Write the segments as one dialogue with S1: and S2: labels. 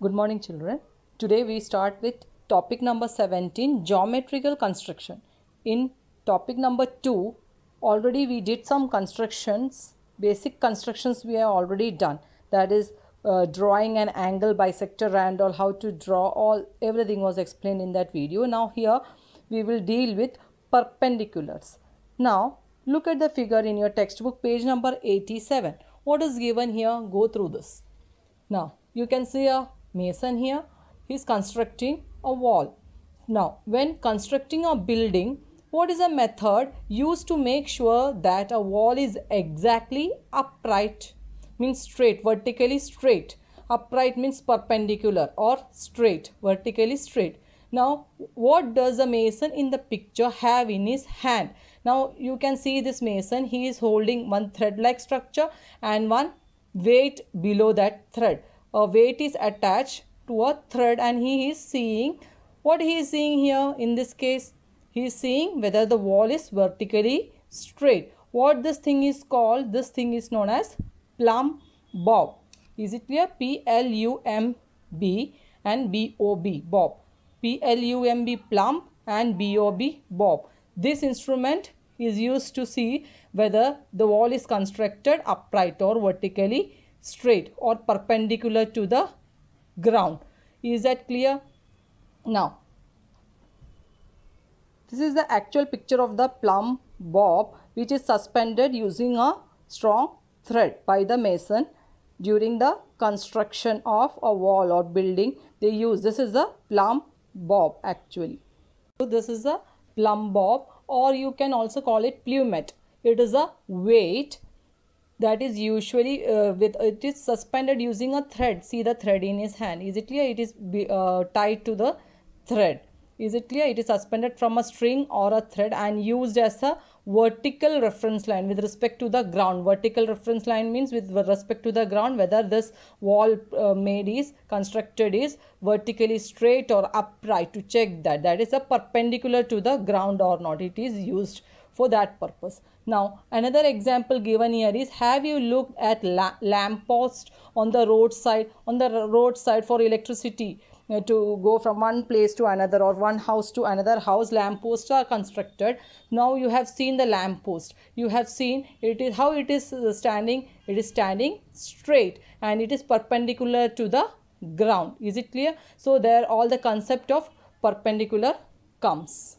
S1: Good morning, children. Today we start with topic number 17, geometrical construction. In topic number 2, already we did some constructions, basic constructions we have already done. That is drawing an angle, bisector, and all, how to draw, everything was explained in that video. Now here we will deal with perpendiculars. Now look at the figure in your textbook, page number 87. What is given here? Go through this. Now you can see a mason here. He is constructing a wall. Now when constructing a building, what is a method used to make sure that a wall is exactly upright? Means straight, vertically straight. Upright means perpendicular, or straight, vertically straight. Now what does the mason in the picture have in his hand? Now you can see this mason, he is holding one thread like structure and one weight below that thread. A weight is attached to a thread and he is seeing, what he is seeing here in this case? He is seeing whether the wall is vertically straight. What this thing is called? This thing is known as plumb bob. Is it clear? P-L-U-M-B and B-O-B, bob. P-L-U-M-B, plumb, and B-O-B, bob. This instrument is used to see whether the wall is constructed upright or vertically straight or perpendicular to the ground. Is that clear? Now this is the actual picture of the plumb bob, which is suspended using a strong thread by the mason during the construction of a wall or building. They use, this is a plumb bob actually. So this is a plumb bob, or you can also call it plummet. It is a weight that is usually it is suspended using a thread. See the thread in his hand. Is it clear? It is tied to the thread. Is it clear? It is suspended from a string or a thread and used as a vertical reference line with respect to the ground. Vertical reference line means with respect to the ground, whether this wall constructed is vertically straight or upright, to check that that is a perpendicular to the ground or not. It is used for that purpose. Now another example given here is, have you looked at lamp post on the roadside? On the roadside for electricity, to go from one place to another or one house to another house, lamp posts are constructed. Now you have seen the lamp post. You have seen it is how it is standing. It is standing straight and it is perpendicular to the ground. Is it clear? So there all the concept of perpendicular comes.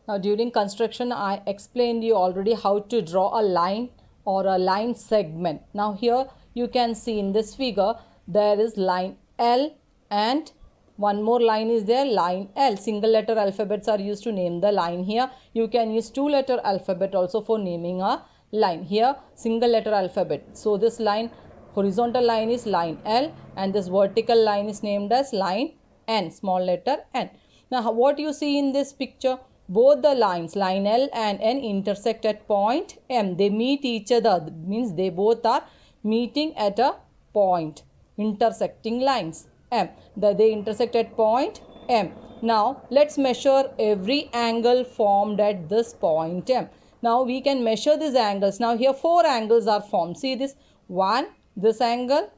S1: Now during construction I explained you already how to draw a line or a line segment. Now here you can see in this figure there is line L and one more line is there, line L. Single letter alphabets are used to name the line here. You can use two letter alphabet also for naming a line. Here single letter alphabet. So this line, horizontal line is line L and this vertical line is named as line N, small letter N. Now what you see in this picture? Both the lines, line L and N, intersect at point M. They meet each other, means they both are meeting at a point, intersecting lines M. They intersect at point M. Now let's measure every angle formed at this point M. Now we can measure these angles. Now here four angles are formed. See this one, this angle,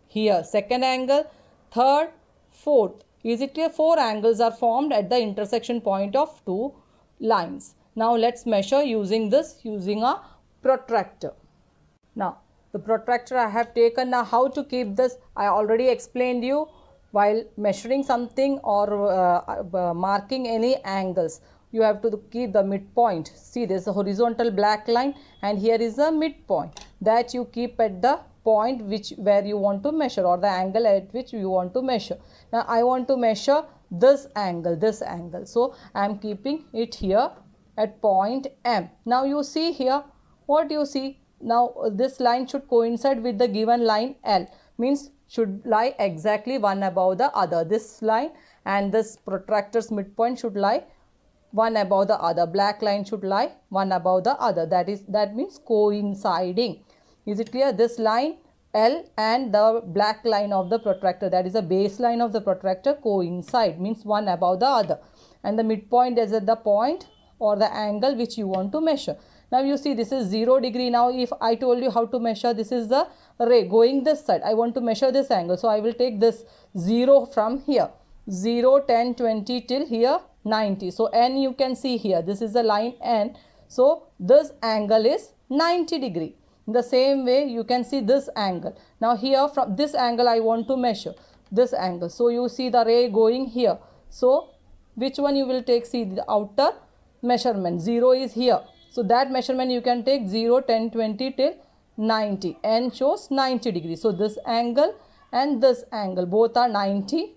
S1: here second angle, third, fourth. Is it clear? Four angles are formed at the intersection point of two lines. Now let's measure using a protractor. Now the protractor I have taken. Now how to keep this I already explained you. While measuring something or marking any angles, you have to keep the midpoint. See, there is a horizontal black line and here is a midpoint that you keep at the point where you want to measure, or the angle at which you want to measure. Now I want to measure this angle. So I am keeping it here at point M. Now you see here, what you see? Now this line should coincide with the given line L, means should lie exactly one above the other. This line and this protractor's midpoint should lie one above the other. Black line should lie one above the other. That means coinciding. Is it clear? This line L and the black line of the protractor, that is the base line of the protractor, coincide, means one above the other, and the midpoint is at the point or the angle which you want to measure. Now you see this is 0 degree. Now if I told you how to measure, this is the ray going this side. I want to measure this angle. So I will take this 0 from here. 0, 10, 20 till here 90. So N you can see here. This is the line N. So this angle is 90 degree. In the same way you can see this angle. Now here from this angle I want to measure this angle. So you see the ray going here. So which one you will take? See the outer measurement. 0 is here. So that measurement you can take 0, 10, 20 till 90. N shows 90 degrees. So this angle and this angle both are 90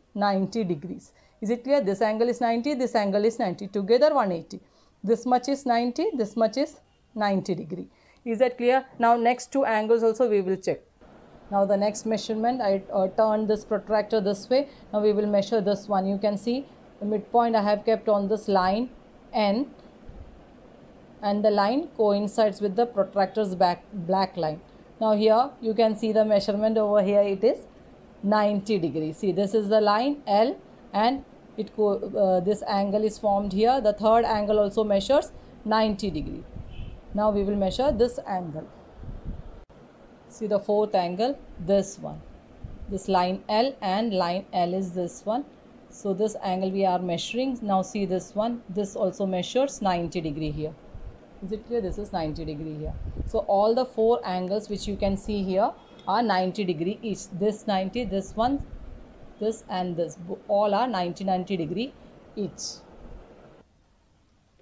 S1: degrees. Is it clear? This angle is 90, this angle is 90. Together 180. This much is 90, this much is 90 degree. Is that clear? Now next two angles also we will check. Now the next measurement, I turn this protractor this way. Now we will measure this one. You can see the midpoint I have kept on this line N, and the line coincides with the protractor's black line. Now here you can see the measurement over here, it is 90 degrees. See, this is the line L, and this angle is formed here. The third angle also measures 90 degree. Now we will measure this angle. See the fourth angle, this one. This line L and line L is this one. So this angle we are measuring. Now see this one. This also measures 90 degree here. Is it clear? This is 90 degree here. So all the four angles which you can see here are 90 degree each. This 90, this one, this and this. All are 90 degree each.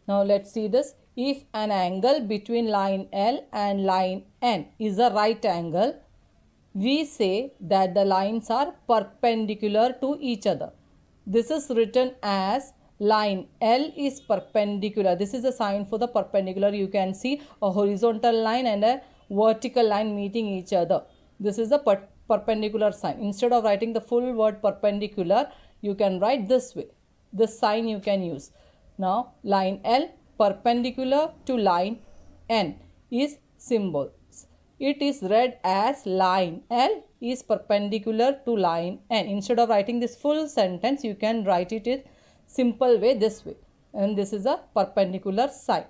S1: Now let's see this. If an angle between line L and line N is a right angle, we say that the lines are perpendicular to each other. This is written as line L is perpendicular. This is a sign for the perpendicular. You can see a horizontal line and a vertical line meeting each other. This is the perpendicular sign. Instead of writing the full word perpendicular, you can write this way. This sign you can use. Now line L perpendicular to line N is symbols. It is read as line L is perpendicular to line N. Instead of writing this full sentence, you can write it in simple way, this way. And this is a perpendicular sign.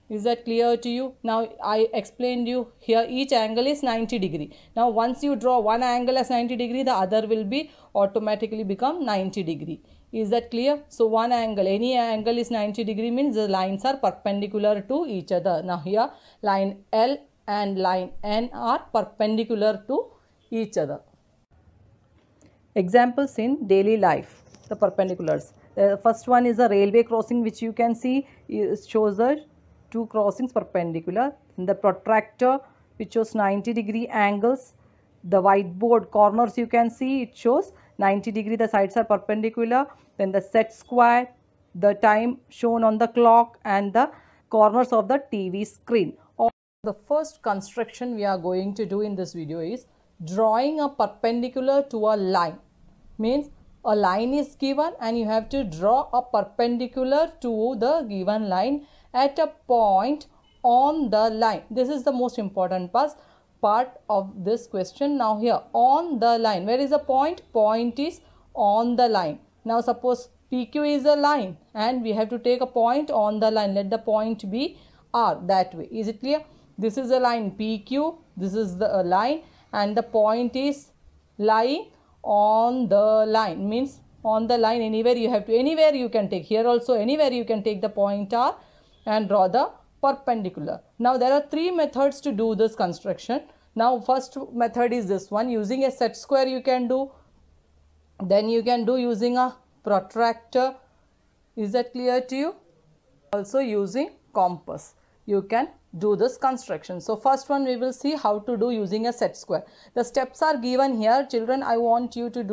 S1: Is that clear to you? Now I explained you here each angle is 90 degree. Now once you draw one angle as 90 degree, the other will be automatically become 90 degree. Is that clear? So one angle, any angle is 90 degree means the lines are perpendicular to each other. Now here line L and line N are perpendicular to each other. Examples in daily life, the perpendiculars. The first one is a railway crossing, which you can see shows the two crossings perpendicular. In the protractor, which shows 90 degree angles. The whiteboard corners you can see, it shows 90 degree, the sides are perpendicular. Then the set square, the time shown on the clock, and the corners of the TV screen. The first construction we are going to do in this video is drawing a perpendicular to a line. Means a line is given and you have to draw a perpendicular to the given line at a point on the line. This is the most important part of this question. Now here on the line, where is the point? Point is on the line. Now suppose PQ is a line and we have to take a point on the line. Let the point be R, that way. Is it clear? This is a line PQ, this is the line, and the point is lying on the line. Means on the line, anywhere you have to, anywhere you can take. Here also anywhere you can take the point R and draw the perpendicular. Now there are three methods to do this construction. Now first method is this one. Using a set square you can do. Then you can do using a protractor. Is that clear to you? Also using compass you can do this construction. So first one we will see how to do using a set square. The steps are given here. Children, I want you to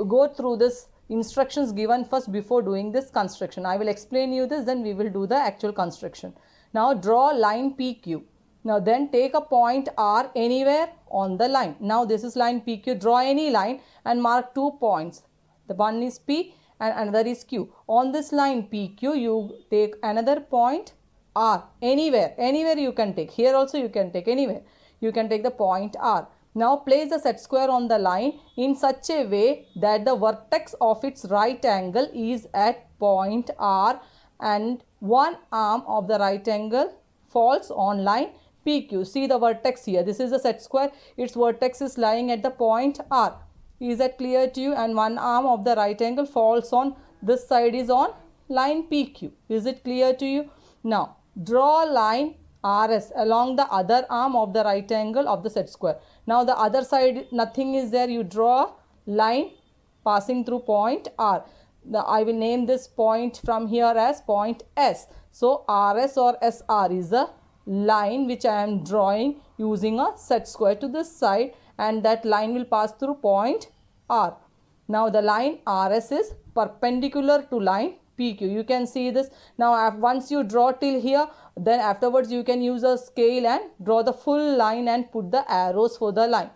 S1: go through this instructions given first before doing this construction. I will explain you this, then we will do the actual construction. Now draw line PQ. Now then take a point R anywhere on the line. Now this is line PQ. Draw any line and mark 2 points. The one is P and another is Q. On this line PQ you take another point R anywhere you can take. Here also you can take, anywhere you can take the point R. Now place the set square on the line in such a way that the vertex of its right angle is at point R and one arm of the right angle falls on line PQ. See the vertex here. This is a set square. Its vertex is lying at the point R. Is that clear to you? And one arm of the right angle falls on this side is on line PQ. Is it clear to you? Now draw line RS along the other arm of the right angle of the set square. Now the other side nothing is there. You draw line passing through point R. I will name this point from here as point S. So RS or SR is the line which I am drawing using a set square to this side, and that line will pass through point R. Now the line RS is perpendicular to line PQ. You can see this. Now once you draw till here, then afterwards you can use a scale and draw the full line and put the arrows for the line.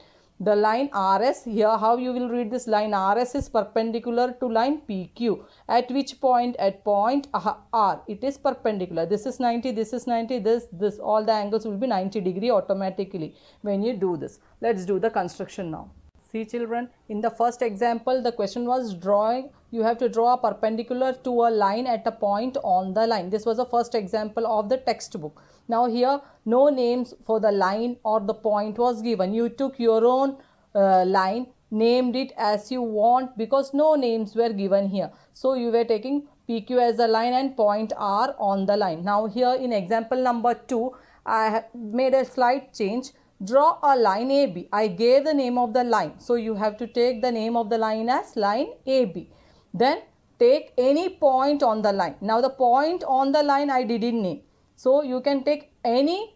S1: The line RS here, how you will read this line? RS is perpendicular to line PQ. At which point? At point R. It is perpendicular. This is 90, this is 90, this. All the angles will be 90 degree automatically when you do this. Let's do the construction now. See children, in the first example, the question was drawing. You have to draw a perpendicular to a line at a point on the line. This was the first example of the textbook. Now here, no names for the line or the point was given. You took your own line, named it as you want because no names were given here. So you were taking PQ as a line and point R on the line. Now here in example number 2, I have made a slight change. Draw a line AB. I gave the name of the line. So you have to take the name of the line as line AB. Then take any point on the line. Now the point on the line I didn't name. So you can take any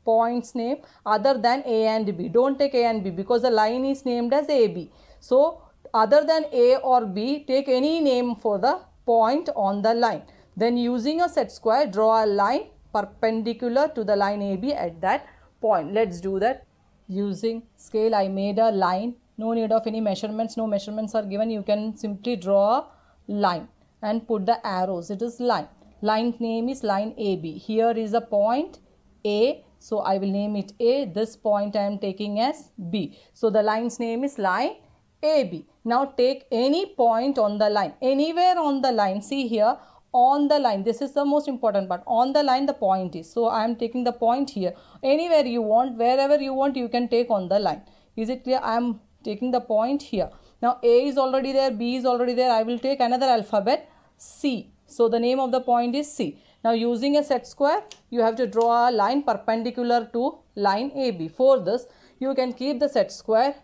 S1: point's name other than A and B. Don't take A and B because the line is named as AB. So other than A or B, take any name for the point on the line. Then using a set square, draw a line perpendicular to the line AB at that point. Let's do that. Using scale, I made a line. No need of any measurements. No measurements are given. You can simply draw a line and put the arrows. It is line. Line name is line AB. Here is a point A. So I will name it A. This point I am taking as B. So the line's name is line AB. Now take any point on the line. Anywhere on the line. See here. On the line, this is the most important part. On the line the point is, so I am taking the point here. Anywhere you want, wherever you want, you can take on the line. Is it clear? I am taking the point here. Now A is already there, B is already there. I will take another alphabet, C. So the name of the point is C. Now using a set square, you have to draw a line perpendicular to line AB. For this, you can keep the set square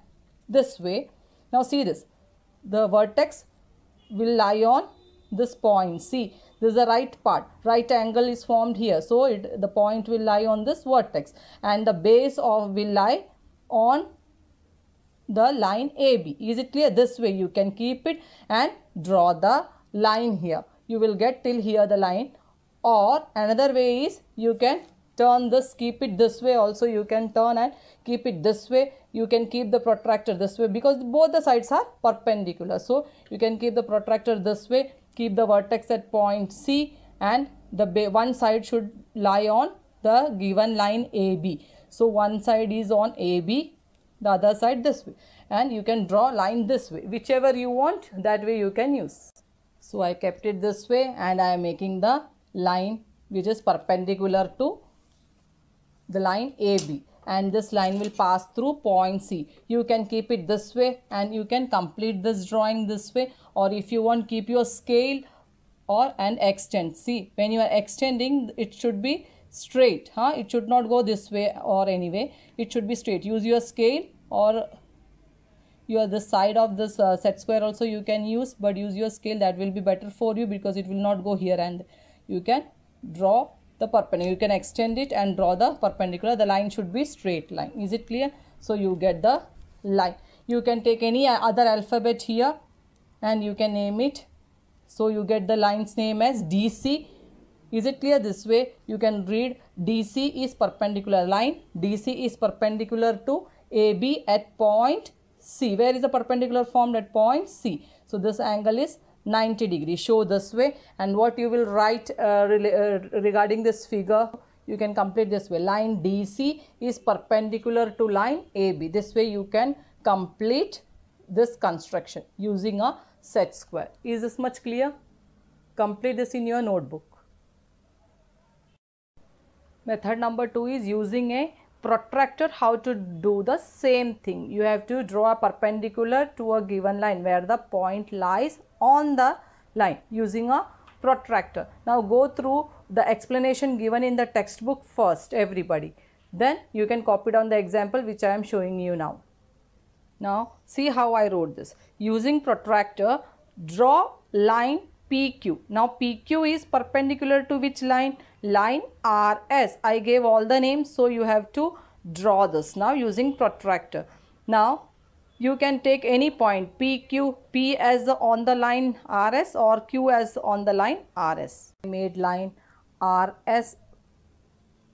S1: this way. Now see this. The vertex will lie on this point. See, this is the right part. Right angle is formed here. So the point will lie on this vertex and the base will lie on the line AB. Is it clear? This way you can keep it and draw the line here. You will get till here the line, or another way is you can turn this, keep it this way also. You can turn and keep it this way. You can keep the protractor this way because both the sides are perpendicular. So you can keep the protractor this way. Keep the vertex at point C and the one side should lie on the given line AB. So one side is on AB, the other side this way, and you can draw line this way. Whichever you want, that way you can use. So I kept it this way and I am making the line which is perpendicular to the line AB, and this line will pass through point C. You can keep it this way and you can complete this drawing this way, or if you want, keep your scale and extend. See, when you are extending, it should be straight. It should not go this way or anyway. It should be straight. Use your scale, or the side of this set square also you can use, but use your scale. That will be better for you because it will not go here, and you can draw the perpendicular. You can extend it and draw the perpendicular. The line should be straight line. Is it clear? So you get the line. You can take any other alphabet here and you can name it. So you get the line's name as DC. Is it clear? This way you can read DC is perpendicular line. DC is perpendicular to AB at point C. Where is the perpendicular formed? At point C. So this angle is 90 degrees. Show this way, and what you will write regarding this figure, you can complete this way. Line DC is perpendicular to line AB. This way you can complete this construction using a set square. Is this much clear? Complete this in your notebook. Method number 2 is using a protractor. How to do the same thing? You have to draw a perpendicular to a given line where the point lies on the line using a protractor. Now go through the explanation given in the textbook first, everybody. Then you can copy down the example which I am showing you now. Now see how I wrote this. Using protractor, draw line PQ. Now PQ is perpendicular to which line? Line RS. I gave all the names, so you have to draw this now using protractor. Now you can take any point PQ, P as on the line RS or Q as on the line RS. I made line RS,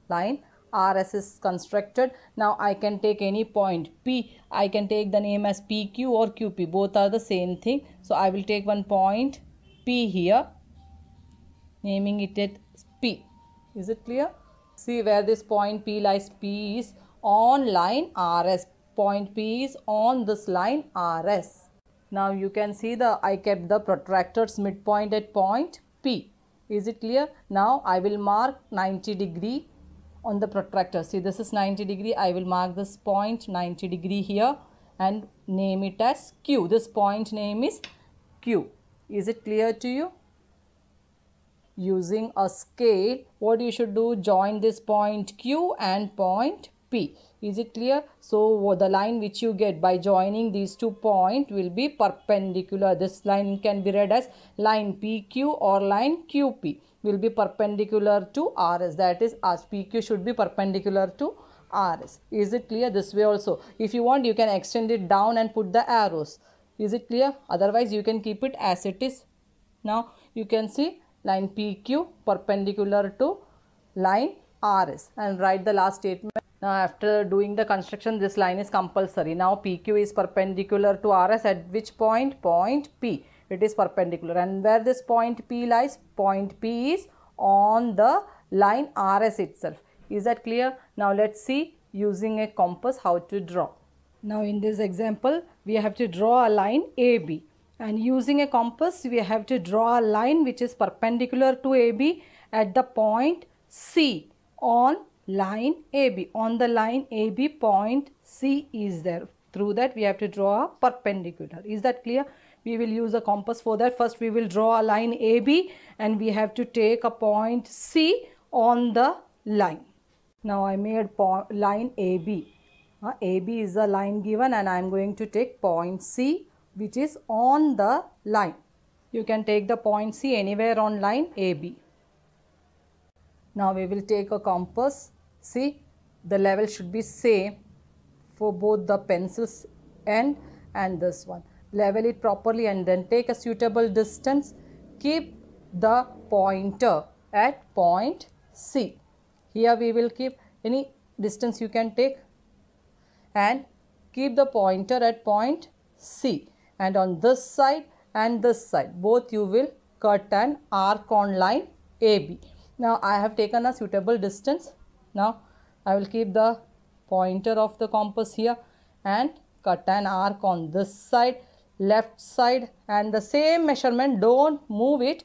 S1: line RS is constructed. Now I can take any point P. I can take the name as PQ or QP. Both are the same thing. So I will take one point P here, naming it as P. Is it clear? See where this point P lies. P is on line RS. Point P is on this line RS. Now you can see I kept the protractor's midpoint at point P. Is it clear? Now I will mark 90 degree on the protractor. See, this is 90 degree. I will mark this point 90 degree here and name it as Q. This point name is Q. Is it clear to you? Using a scale, what you should do? Join this point Q and point P. Is it clear? So the line which you get by joining these 2 points will be perpendicular. This line can be read as line PQ or line QP. Will be perpendicular to RS. That is, as PQ should be perpendicular to RS. Is it clear? This way also. If you want, you can extend it down and put the arrows. Is it clear? Otherwise, you can keep it as it is. Now, you can see line PQ perpendicular to line RS and write the last statement. Now, after doing the construction, this line is compulsory. Now, PQ is perpendicular to RS at which point? Point P. It is perpendicular, and where this point P lies? Point P is on the line RS itself. Is that clear? Now let's see using a compass how to draw. Now in this example we have to draw a line AB, and using a compass we have to draw a line which is perpendicular to AB at the point C on line AB. On the line AB, point C is there. Through that we have to draw a perpendicular. Is that clear? We will use a compass for that. First we will draw a line AB and we have to take a point C on the line. Now I made line AB. AB is the line given and I am going to take point C which is on the line. You can take the point C anywhere on line AB. Now we will take a compass. See, the level should be same for both the pencil's end and this one. Level it properly and then take a suitable distance. Keep the pointer at point C. Here we will keep any distance you can take and keep the pointer at point C. And on this side and this side, both you will cut an arc on line AB. Now I have taken a suitable distance. Now I will keep the pointer of the compass here and cut an arc on this side, left side, and the same measurement, don't move it,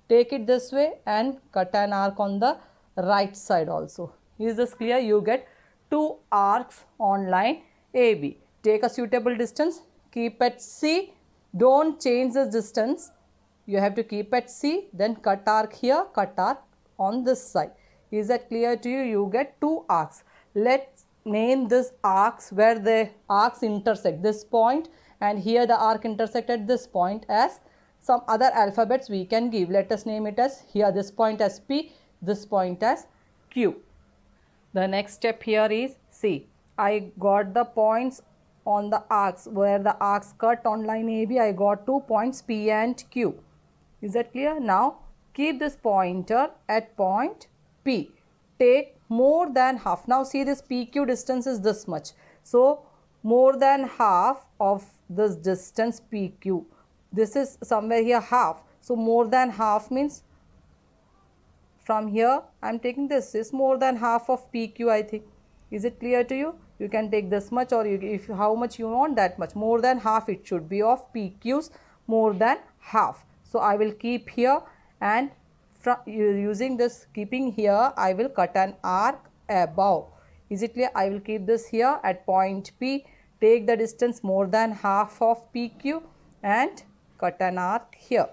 S1: take it this way and cut an arc on the right side also. Is this clear? You get 2 arcs on line AB. Take a suitable distance, keep at C, don't change the distance, you have to keep at C, then cut arc here, cut arc on this side. Is that clear to you? You get 2 arcs. Let's name this arcs where the arcs intersect, this point and here the arc intersect at this point, as some other alphabets we can give. Let us name it as here this point as P, this point as Q. The next step here is see, I got the points on the arcs where the arcs cut on line AB. I got 2 points P and Q. Is that clear? Now keep this pointer at point P. Take more than half. Now see, this PQ distance is this much. So more than half of this distance PQ. This is somewhere here half. So more than half means from here I am taking this is more than half of PQ, I think. Is it clear to you? You can take this much or if how much you want, that much. More than half it should be of PQ's, more than half. So I will keep here and from using this, keeping here, I will cut an arc above. Is it clear? I will keep this here at point P, take the distance more than half of PQ and cut an arc here.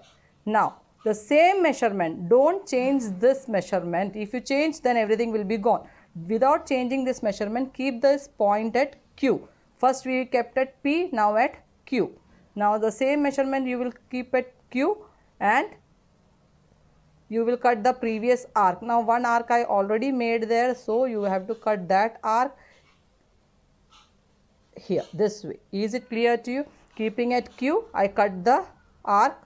S1: Now, the same measurement, don't change this measurement. If you change, then everything will be gone. Without changing this measurement, keep this point at Q. First we kept at P, now at Q. Now the same measurement you will keep at Q and you will cut the previous arc. Now one arc I already made there, so you have to cut that arc here this way. Is it clear to you? Keeping at Q, I cut the arc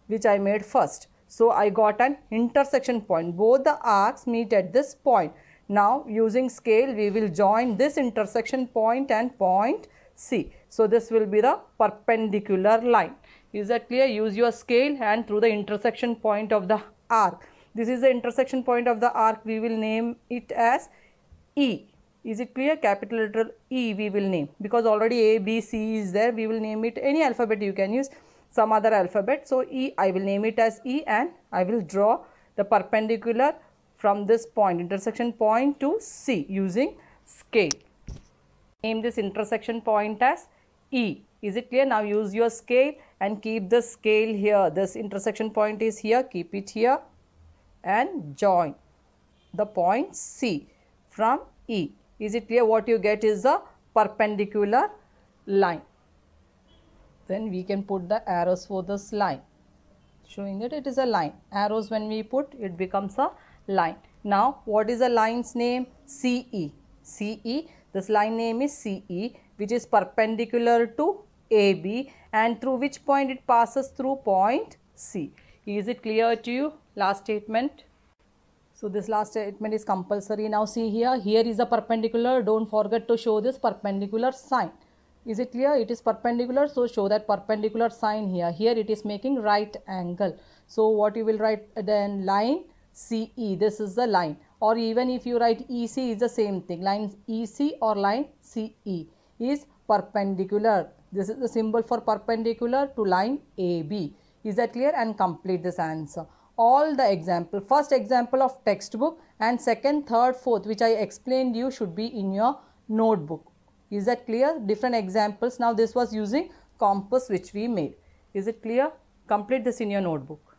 S1: which I made first. So I got an intersection point. Both the arcs meet at this point. Now using scale, we will join this intersection point and point C. So this will be the perpendicular line. Is that clear? Use your scale and through the intersection point of the arc. This is the intersection point of the arc. We will name it as E. Is it clear? Capital letter E we will name, because already A, B, C is there. We will name it any alphabet, you can use some other alphabet. So E, I will name it as E and I will draw the perpendicular from this point, intersection point to C using scale. Name this intersection point as E. Is it clear? Now use your scale and keep the scale here. This intersection point is here, keep it here and join the point C from E. Is it clear? What you get is a perpendicular line. Then we can put the arrows for this line, showing that it is a line. Arrows when we put, it becomes a line. Now what is the line's name? CE. CE. This line name is CE, which is perpendicular to AB and through which point it passes? Through point C. Is it clear to you? Last statement. So this last statement is compulsory. Now see here, here is a perpendicular. Don't forget to show this perpendicular sign. Is it clear? It is perpendicular, so show that perpendicular sign here. Here it is making right angle. So what you will write then? Line CE. This is the line. Or even if you write EC, is the same thing. Line EC or line CE is perpendicular. This is the symbol for perpendicular to line AB. Is that clear? And complete this answer. All the example, first example of textbook and second, third, fourth, which I explained you, should be in your notebook. Is that clear? Different examples. Now this was using compass which we made. Is it clear? Complete this in your notebook.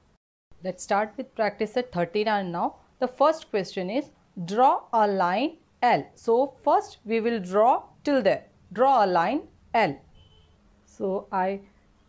S1: Let's start with practice set 39 now. The first question is, draw a line L. So first we will draw till there. Draw a line L. So I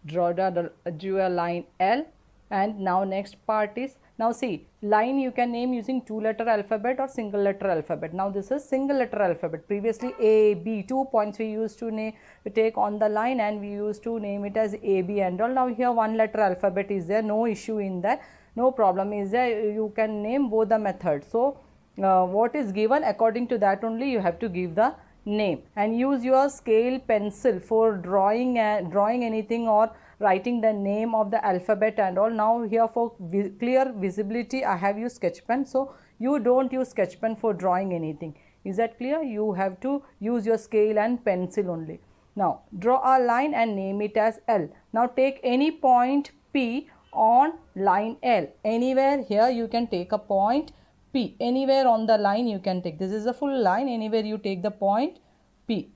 S1: drew a line L. And now next part is, now see, line you can name using 2-letter alphabet or single letter alphabet. Now this is single letter alphabet. Previously A, B, 2 points we used to take on the line and we used to name it as A, B and all. Now here 1-letter alphabet is there, no issue in that, no problem is there. You can name both the methods. So what is given, according to that only you have to give the name and use your scale pencil for drawing anything or writing the name of the alphabet and all. Now here for clear visibility I have used sketch pen, so you don't use sketch pen for drawing anything. Is that clear? You have to use your scale and pencil only. Now draw a line and name it as L. Now take any point P on line L. Anywhere here you can take a point P. Anywhere on the line you can take. This is a full line. Anywhere you take the point P.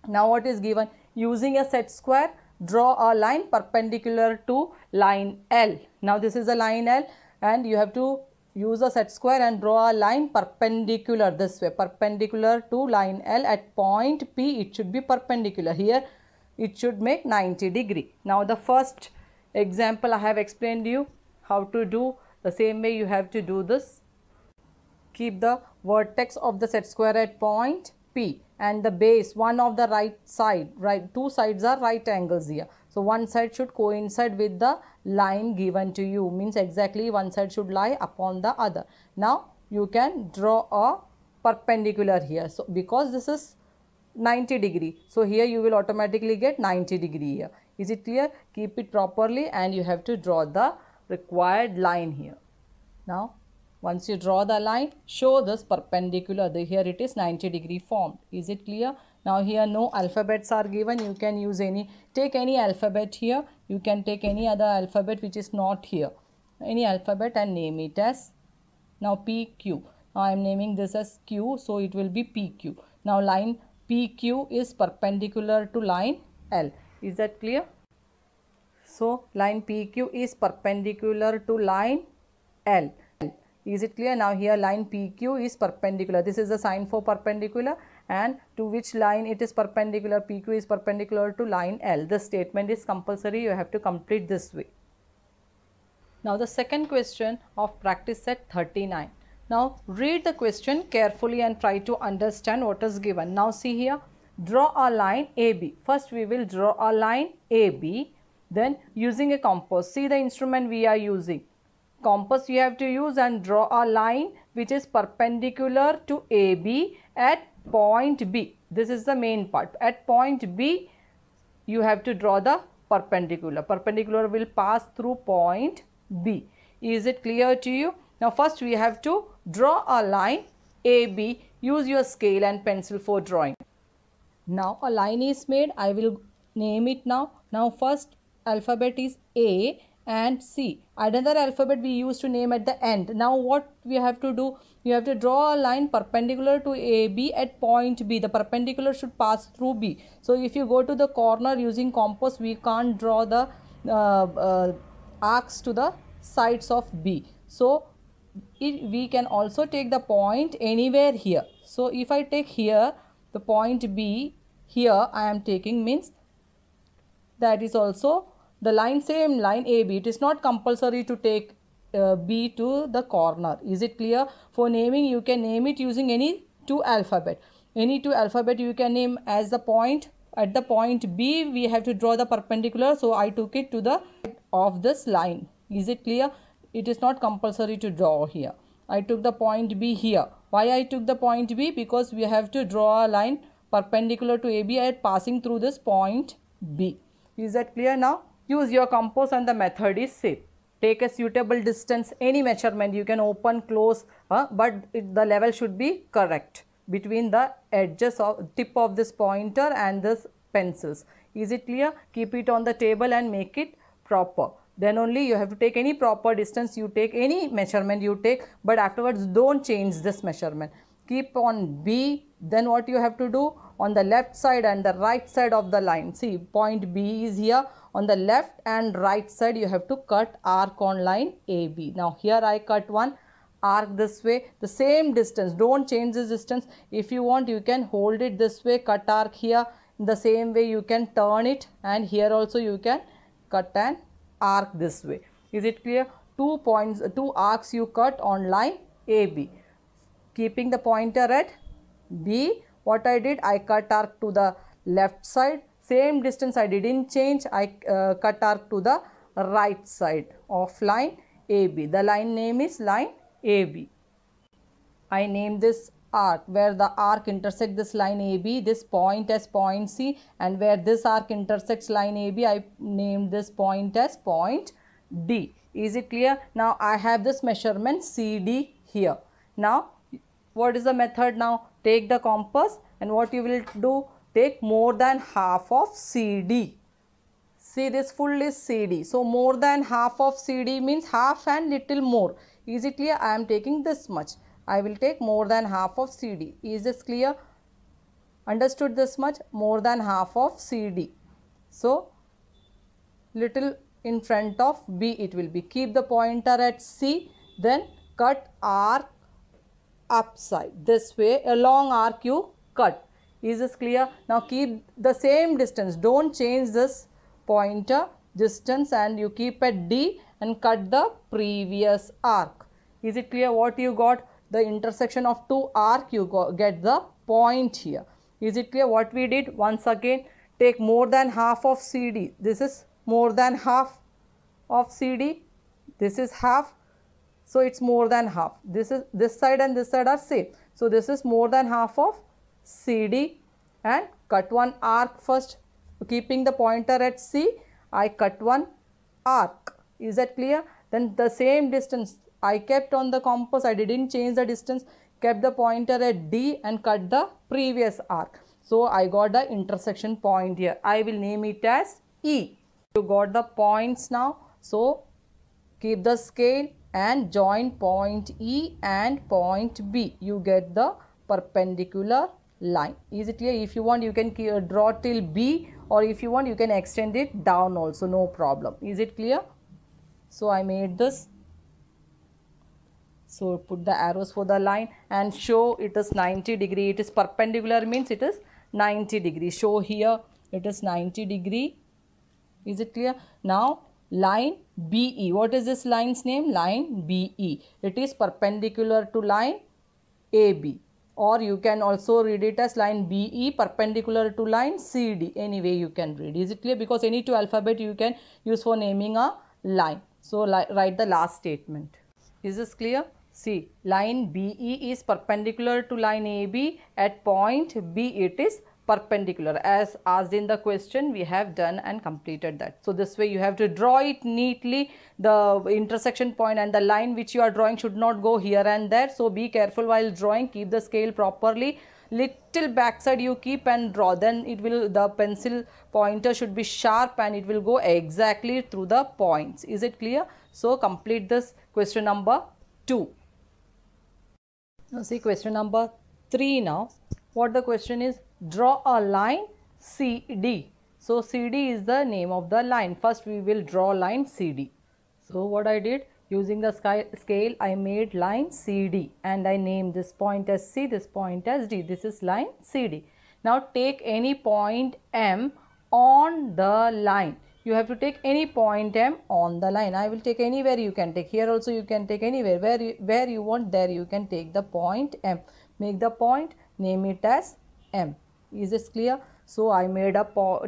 S1: Now what is given? Using a set square, draw a line perpendicular to line L. Now this is a line L and you have to use a set square and draw a line perpendicular this way, perpendicular to line L at point P. It should be perpendicular. Here it should make 90 degree. Now the first example I have explained you how to do. The same way you have to do this. Keep the vertex of the set square at point P and the base, one of the right side, two sides are right angles here. So one side should coincide with the line given to you, means exactly one side should lie upon the other. Now you can draw a perpendicular here. So because this is 90 degree, so here you will automatically get 90 degree here. Is it clear? Keep it properly and you have to draw the required line here. Now once you draw the line, show this perpendicular. Here it is 90 degree formed. Is it clear? Now here no alphabets are given. You can use take any alphabet here. You can take any other alphabet which is not here. any alphabet and name it as, now PQ. Now I am naming this as Q, so it will be PQ. Now line PQ is perpendicular to line L. Is that clear? So line PQ is perpendicular to line L. Is it clear? Now here line PQ is perpendicular. This is the sign for perpendicular, and to which line it is perpendicular? PQ is perpendicular to line L. This statement is compulsory. You have to complete this way. Now the second question of practice set 39. Now read the question carefully and try to understand what is given. Now see here, draw a line AB. First we will draw a line AB. Then using a compass, see the instrument we are using. Compass you have to use and draw a line which is perpendicular to AB at point B. This is the main part. At point B you have to draw the perpendicular. Perpendicular will pass through point B. Is it clear to you? Now first we have to draw a line AB. Use your scale and pencil for drawing. Now a line is made. I will name it now. Now first alphabet is A and C. Another alphabet we used to name at the end. Now what we have to do? You have to draw a line perpendicular to AB at point B. The perpendicular should pass through B. So if you go to the corner using compass, we can't draw the arcs to the sides of B. So we can also take the point anywhere here. So if I take here the point B, here I am taking, means that is also the line, same line AB. It is not compulsory to take B to the corner. Is it clear? For naming, you can name it using any two alphabet. Any two alphabet you can name as the point. At the point B we have to draw the perpendicular, so I took it to the of this line. Is it clear? It is not compulsory to draw here. I took the point B here. Why I took the point B? Because we have to draw a line perpendicular to AB at passing through this point B. Is that clear now? Use your compass and the method is same. Take a suitable distance, any measurement you can open, close, but the level should be correct between the edges of tip of this pointer and this pencils. Is it clear? Keep it on the table and make it proper. Then only you have to take any proper distance, you take any measurement you take, but afterwards don't change this measurement. Keep on B. Then what you have to do? On the left side and the right side of the line. See, point B is here. On the left and right side you have to cut arc on line AB. Now here I cut one arc this way, the same distance. Don't change this distance. If you want, you can hold it this way, cut arc here. In the same way you can turn it, and here also you can cut an arc this way. Is it clear? 2 points, 2 arcs you cut on line AB. Keeping the pointer at B, what I did, I cut arc to the left side. Same distance I didn't change. I cut arc to the right side of line AB. The line name is line AB. I name this arc where the arc intersects this line AB, this point as point C, and where this arc intersects line AB, I named this point as point D. Is it clear? Now I have this measurement CD here. Now what is the method now? Take the compass and what you will do? Take more than half of CD. See, this full is CD. So more than half of CD means half and little more. Is it clear? I am taking this much. I will take more than half of CD. Is this clear? Understood this much? More than half of CD. So little in front of B it will be. Keep the pointer at C. Then cut arc upside. This way a long arc you cut. Is this clear? Now keep the same distance. Don't change this pointer distance, and you keep at D and cut the previous arc. Is it clear what you got? The intersection of 2 arc, you get the point here. Is it clear what we did? Once again, take more than half of CD. This is more than half of CD. This is half. So it's more than half. This side and this side are same. So this is more than half of CD, and cut one arc first. Keeping the pointer at C, I cut one arc. Is that clear? Then the same distance I kept on the compass. I didn't change the distance. Kept the pointer at D and cut the previous arc. So I got the intersection point here. I will name it as E. You got the points now. So Keep the scale and join point E and point B. You get the perpendicular line. Is it clear? If you want, you can draw till B, or if you want, you can extend it down also, no problem. Is it clear? So I made this. So put the arrows for the line and show it is 90 degree. It is perpendicular means it is 90 degree. Show here it is 90 degree. Is it clear? Now line BE. What is this line's name? Line BE. It is perpendicular to line AB. Or you can also read it as line BE perpendicular to line CD. Any way you can read. Is it clear? Because any two alphabet you can use for naming a line. So write the last statement. Is this clear? See, line BE is perpendicular to line AB. At point B it is perpendicular. As asked in the question, we have done and completed that. So this way you have to draw it neatly. The intersection point and the line which you are drawing should not go here and there. So be careful while drawing. Keep the scale properly. Little backside you keep and draw. Then it will, the pencil pointer should be sharp and it will go exactly through the points. Is it clear? So complete this question number 2. Now see question number 3 now. What the question is? Draw a line CD. So CD is the name of the line. First we will draw line CD. So what I did, using the scale I made line CD and I named this point as C, this point as D. This is line CD. Now take any point M on the line. You have to take any point M on the line. I will take anywhere you can take. Here also you can take anywhere. Where you want, there you can take the point M. Make the point, name it as M. Is this clear? So I made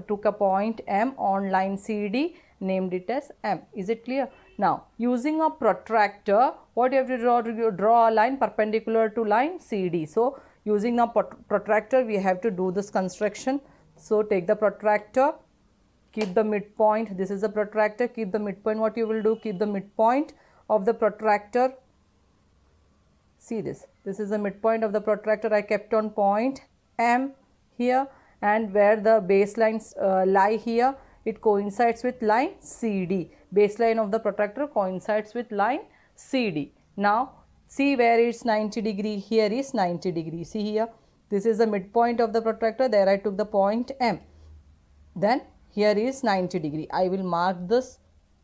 S1: took a point M on line CD, named it as M. Is it clear? Now using a protractor, what you have to draw? Draw a line perpendicular to line CD. So using a protractor we have to do this construction. So take the protractor. Keep the midpoint. This is the protractor. Keep the midpoint. What you will do? Keep the midpoint of the protractor. See this. This is the midpoint of the protractor. I kept on point M here, and where the baselines lie here, it coincides with line CD. Baseline of the protractor coincides with line CD. Now see where it's 90 degree. Here is 90 degree. See here. This is the midpoint of the protractor. There I took the point M. Then here is 90 degree. I will mark this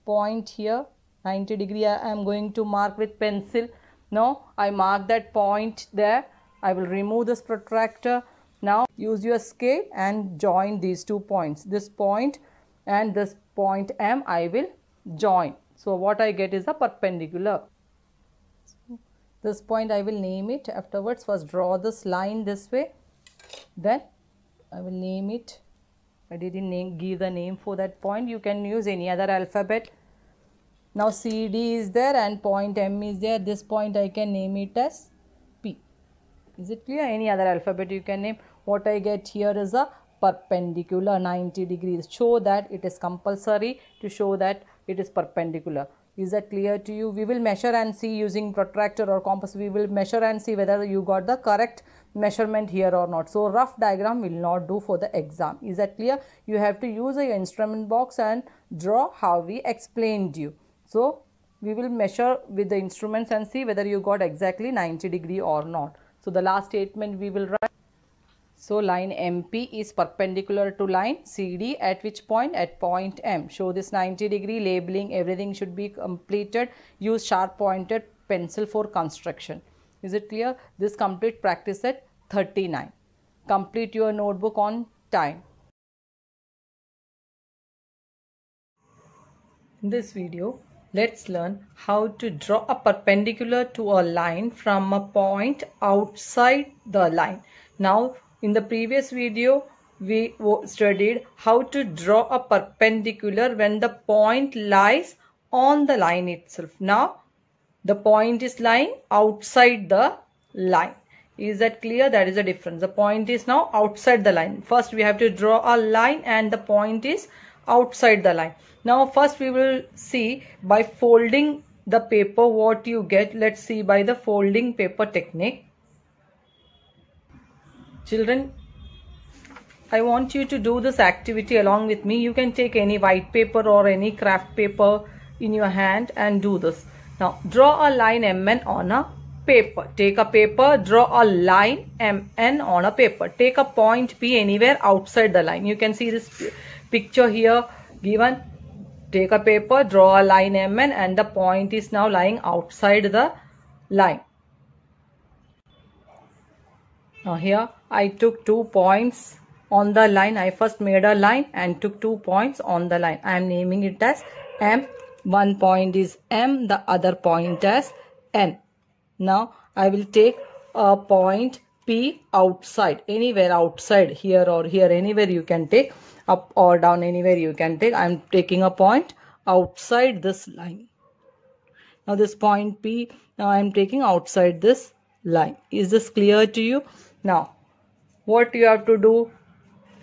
S1: point here. 90 degree I am going to mark with pencil. Now I mark that point there. I will remove this protractor. Now use your scale and join these 2 points. This point and this point M I will join. So what I get is a perpendicular. This point I will name it afterwards. First draw this line this way. Then I will name it. I didn't give the name for that point. You can use any other alphabet. Now CD is there and point M is there. This point I can name it as P. Is it clear? Any other alphabet you can name. What I get here is a perpendicular 90 degrees. Show that it is compulsory to show that it is perpendicular. Is that clear to you? We will measure and see using protractor or compass. We will measure and see whether you got the correct measurement here or not. So rough diagram will not do for the exam. Is that clear? You have to use a instrument box and draw how we explained you. So we will measure with the instruments and see whether you got exactly 90 degree or not. So the last statement we will write. So line MP is perpendicular to line CD at which point? At point M. Show this 90 degree, labeling, everything should be completed. Use sharp pointed pencil for construction. Is it clear? This complete practice at 39. Complete your notebook on time. In this video, let's learn how to draw a perpendicular to a line from a point outside the line. Now, in the previous video, we studied how to draw a perpendicular when the point lies on the line itself. Now, the point is lying outside the line. Is that clear? That is the difference. The point is now outside the line. First, we have to draw a line and the point is outside the line. Now, first we will see by folding the paper what you get. Let's see by the folding paper technique. Children, I want you to do this activity along with me. You can take any white paper or any craft paper. in your hand and do this. Now draw a line MN on a paper. Take a paper, draw a line MN on a paper. Take a point P anywhere outside the line. You can see this picture here given. Take a paper, draw a line MN, and the point is now lying outside the line. Now here I took 2 points on the line. I first made a line and took 2 points on the line. I am naming it as M. One point is M, the other point as N. Now I will take a point P outside, anywhere outside, here or here, anywhere you can take, up or down, anywhere you can take. I am taking a point outside this line. Now this point P, now I am taking outside this line. Is this clear to you? Now what you have to do,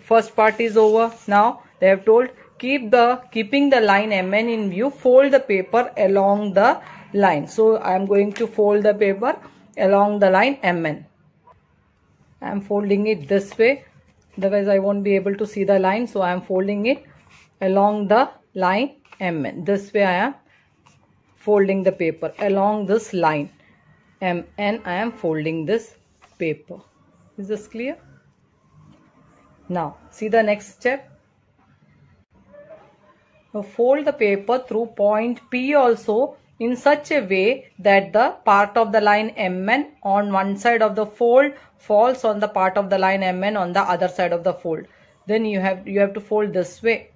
S1: first part is over. Now they have told keeping the line MN in view, fold the paper along the line. So I am going to fold the paper along the line MN. I am folding it this way, otherwise I won't be able to see the line. So I am folding it along the line MN. This way I am folding the paper along this line MN. I am folding this paper. Is this clear? Now see the next step. Now fold the paper through point P also in such a way that the part of the line MN on one side of the fold falls on the part of the line MN on the other side of the fold. Then you have to fold this way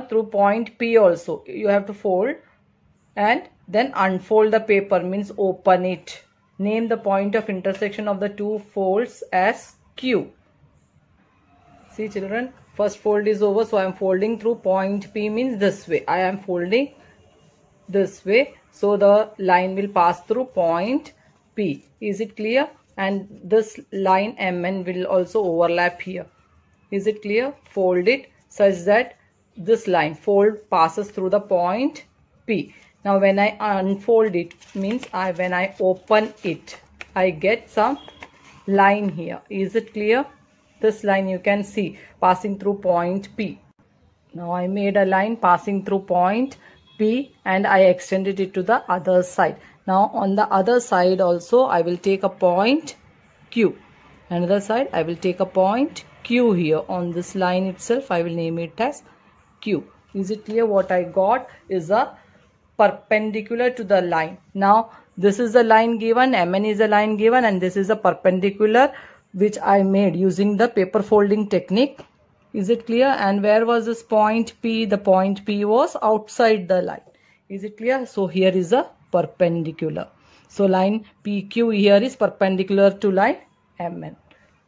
S1: through point P also. You have to fold and then unfold the paper, means open it. Name the point of intersection of the two folds as Q. See children, first fold is over, so I am folding through point P, means this way. I am folding this way, so the line will pass through point P. Is it clear? And this line MN will also overlap here. Is it clear? Fold it such that this line fold passes through the point P. Now when I unfold it, means when I open it, I get some line here. Is it clear? This line you can see passing through point P. Now I made a line passing through point P and I extended it to the other side. Now on the other side also I will take a point Q. Another side I will take a point Q here. On this line itself I will name it as Q. Is it clear? What I got is a perpendicular to the line. Now this is the line given, MN is the line given, and this is a perpendicular which I made using the paper folding technique. Is it clear? And where was this point P? The point P was outside the line. Is it clear? So here is a perpendicular. So line PQ here is perpendicular to line MN.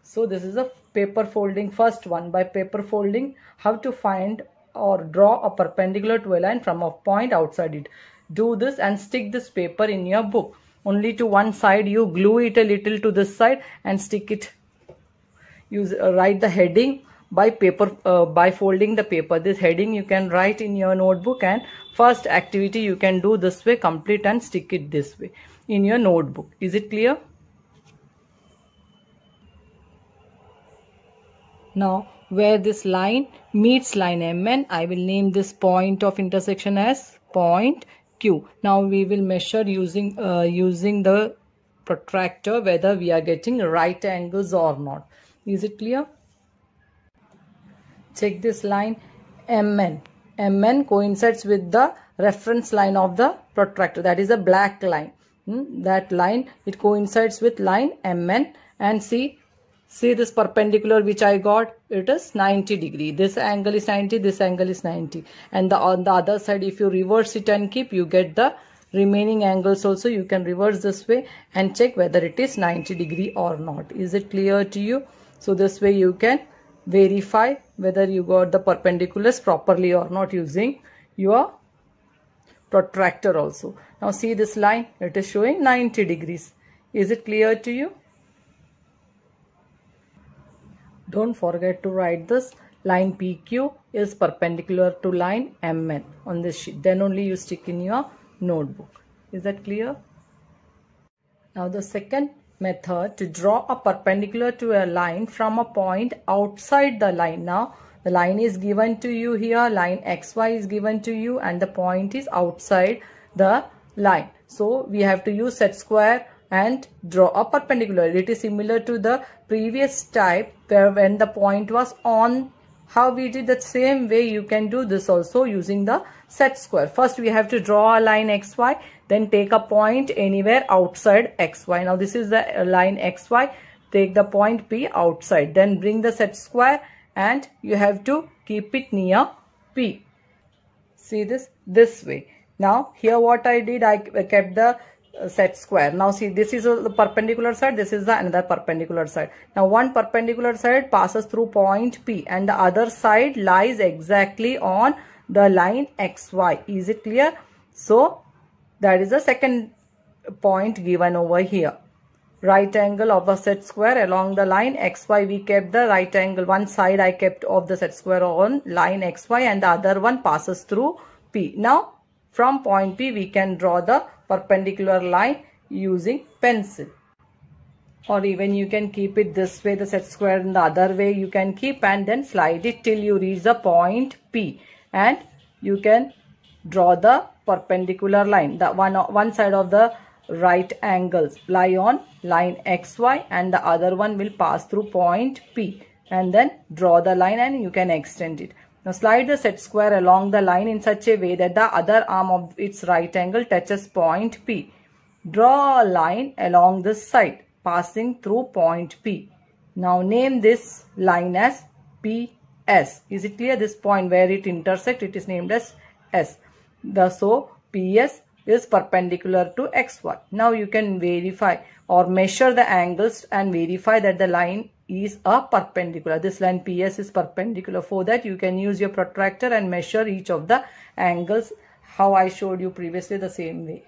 S1: So this is a paper folding first one. By paper folding, how to find or draw a perpendicular to a line from a point outside it. Do this and stick this paper in your book. Only to one side, you glue it a little to this side and stick it. Write the heading by folding the paper. This heading you can write in your notebook, and first activity you can do this way, complete and stick it this way in your notebook. Is it clear? Now where this line meets line MN, I will name this point of intersection as point Q. Now we will measure using the protractor whether we are getting right angles or not. Is it clear? Check this line MN. MN coincides with the reference line of the protractor, that is a black line. That line, it coincides with line MN, and see this perpendicular which I got, it is 90 degree. This angle is 90, this angle is 90, and on the other side if you reverse it and keep, you get the remaining angles also. You can reverse this way and check whether it is 90 degree or not. Is it clear to you? So this way you can verify whether you got the perpendiculars properly or not using your protractor also. Now see this line, it is showing 90 degrees. Is it clear to you? Don't forget to write this. Line PQ is perpendicular to line MN on this sheet. Then only you stick in your notebook. Is that clear? Now the second method, to draw a perpendicular to a line from a point outside the line. Now The line is given to you here, line XY is given to you, and the point is outside the line. So we have to use set square and draw a perpendicular. It is similar to the previous type where when the point was on, how we did the same way you can do this also using the set square. First we have to draw a line XY, then take a point anywhere outside XY. Now this is the line XY. Take the point P outside, then bring the set square and you have to keep it near P. See this way. Now here what I did, I kept the set square. Now see, this is the perpendicular side, this is the another perpendicular side. Now one perpendicular side passes through point P and the other side lies exactly on the line XY. Is it clear? So that is the second point given over here. Right angle of a set square along the line XY, we kept the right angle. One side I kept of the set square on line XY and the other one passes through P. Now from point P we can draw the perpendicular line using pencil, or even you can keep it this way, the set square in the other way you can keep, and then slide it till you reach the point P and you can draw the perpendicular line. The one side of the right angles lie on line XY and the other one will pass through point P, and then draw the line and you can extend it. Now slide the set square along the line in such a way that the other arm of its right angle touches point P. Draw a line along this side passing through point P. Now name this line as PS. Is it clear? This point where it intersects, it is named as S. So PS is perpendicular to XY. Now you can verify or measure the angles and verify that the line is a perpendicular. This line PS is perpendicular. For that you can use your protractor and measure each of the angles how I showed you previously, the same way.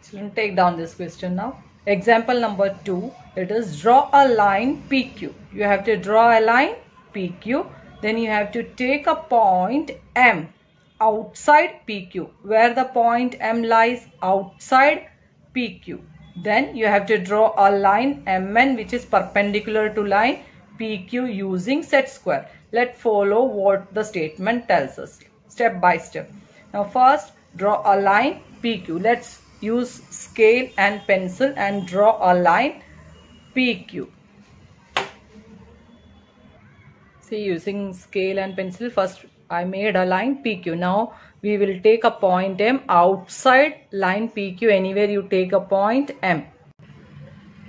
S1: Children, take down this question now. Example number 2, it is draw a line PQ. You have to draw a line PQ, then you have to take a point M outside PQ, where the point M lies outside PQ. Then you have to draw a line MN which is perpendicular to line PQ using set square. Let's follow what the statement tells us step by step. Now first, draw a line PQ. Let's use scale and pencil and draw a line PQ. See, using scale and pencil, first I made a line PQ. Now we will take a point M outside line PQ. Anywhere you take a point M,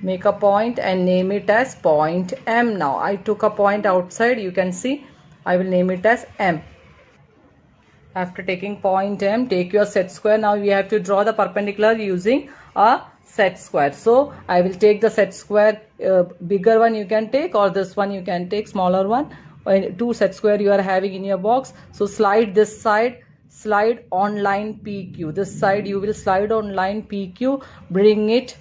S1: make a point and name it as point M. Now I took a point outside, you can see I will name it as M. After taking point M, take your set square. Now we have to draw the perpendicular using a set square. So I will take the set square, bigger one you can take, or this one you can take, smaller one. Two set square you are having in your box. So slide this side, slide on line PQ. This side you will slide on line PQ, bring it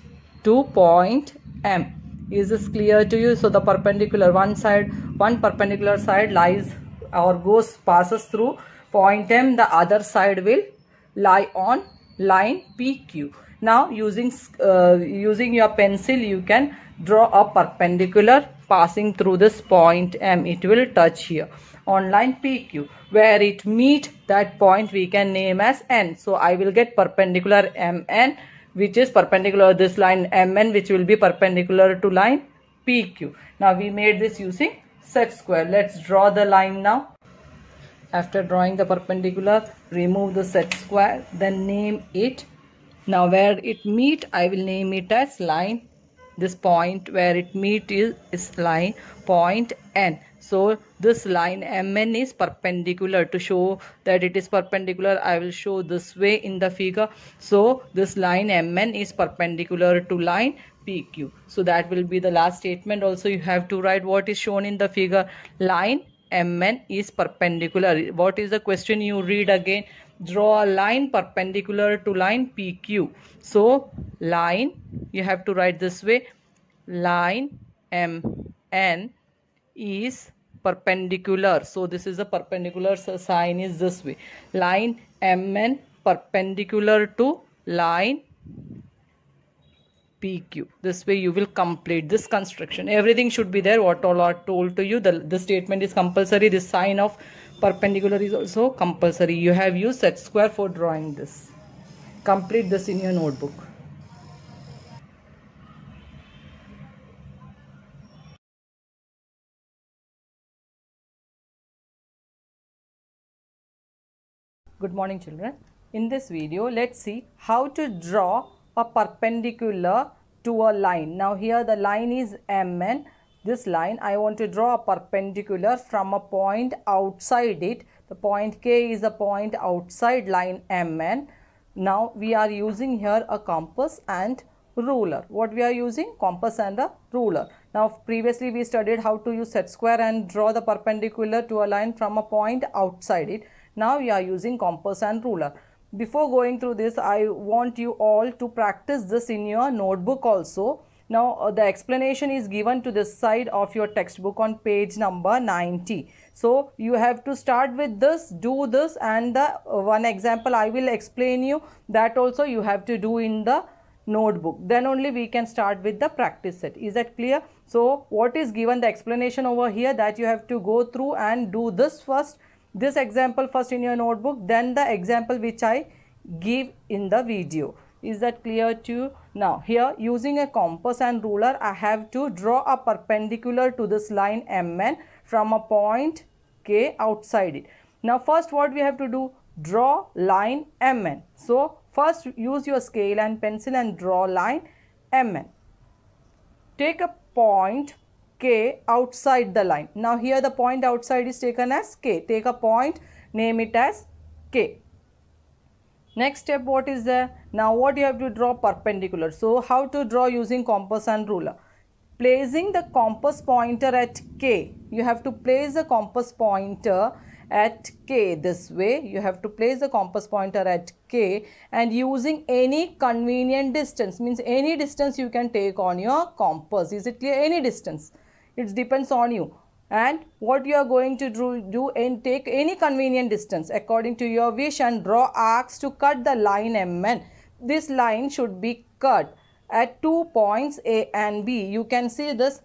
S1: to point M. Is this clear to you? So the perpendicular one perpendicular side lies or passes through point M, the other side will lie on line PQ. Now using your pencil you can draw a perpendicular passing through this point M. It will touch here on line PQ. Where it meet that point we can name as N. So I will get perpendicular MN which is perpendicular this line MN which will be perpendicular to line PQ. Now we made this using set square. Let's draw the line now. After drawing the perpendicular, remove the set square, then name it. Now where it meet, I will name it as line. This point where it meet is line point N. So this line MN is perpendicular. To show that it is perpendicular, I will show this way in the figure. So this line MN is perpendicular to line PQ. So that will be the last statement. Also you have to write what is shown in the figure. Line MN is perpendicular. What is the question? You read again. Draw a line perpendicular to line PQ. So line, you have to write this way. Line MN is perpendicular. So this is a perpendicular, so sign is this way. Line MN perpendicular to line PQ. This way you will complete this construction. Everything should be there, what all are told to you. The statement is compulsory. This sign of perpendicular is also compulsory. You have used set square for drawing this. Complete this in your notebook. Good morning, children. In this video, let's see how to draw a perpendicular to a line. Now here the line is MN. This line I want to draw a perpendicular from a point outside it. The point K is a point outside line MN. Now we are using here a compass and ruler. What we are using? Compass and a ruler. Now previously we studied how to use set square and draw the perpendicular to a line from a point outside it. Now we are using compass and ruler. Before going through this, I want you all to practice this in your notebook also. Now the explanation is given to this side of your textbook on page number 90. So you have to start with this, do this, and the one example I will explain you, that also you have to do in the notebook. Then only we can start with the practice set. Is that clear? So what is given, the explanation over here, that you have to go through and do this first. This example first in your notebook, then the example which I give in the video. Is that clear to you? Now here, using a compass and ruler, I have to draw a perpendicular to this line MN from a point K outside it. Now first what we have to do? Draw line MN. So first use your scale and pencil and draw line MN. Take a point K outside the line. Now here the point outside is taken as K. Take a point, name it as K. Next step, what is there? Now what you have to draw? Perpendicular. So how to draw using compass and ruler? Placing the compass pointer at K. You have to place the compass pointer at K this way. You have to place the compass pointer at K, and using any convenient distance, means any distance you can take on your compass. Is it clear? Any distance. It depends on you. And what you are going to do and take any convenient distance according to your wish, and draw arcs to cut the line MN. This line should be cut at 2 points A and B. You can see this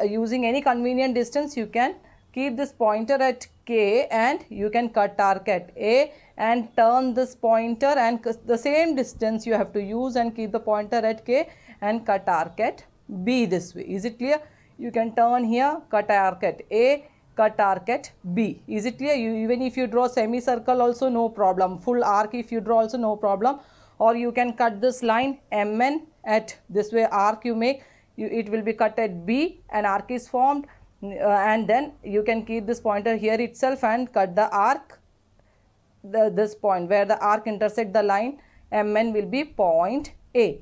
S1: using any convenient distance. You can keep this pointer at K and you can cut arc at A and turn this pointer, and the same distance you have to use and keep the pointer at K and cut arc at B this way. Is it clear? You can turn here, cut arc at A, cut arc at B. Is it clear? Even if you draw semicircle also no problem. Full arc if you draw also no problem. Or you can cut this line MN at this way arc you make. It will be cut at B, an arc is formed, and then you can keep this pointer here itself and cut the arc. This point where the arc intersect the line MN will be point A.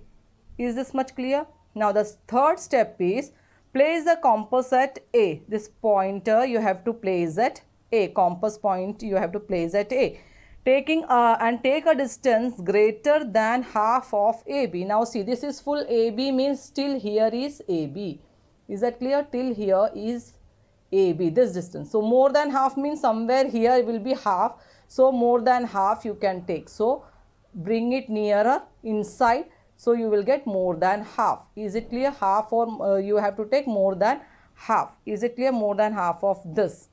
S1: Is this much clear? Now the third step is, place the compass at A. This pointer you have to place at A. Compass point you have to place at A. Take a distance greater than half of AB. Now see, this is full AB, means till here is AB. Is that clear? Till here is AB, this distance. So more than half means somewhere here will be half. So more than half you can take. So bring it nearer inside. So you will get more than half. Is it clear? Half, or you have to take more than half. Is it clear? More than half of this.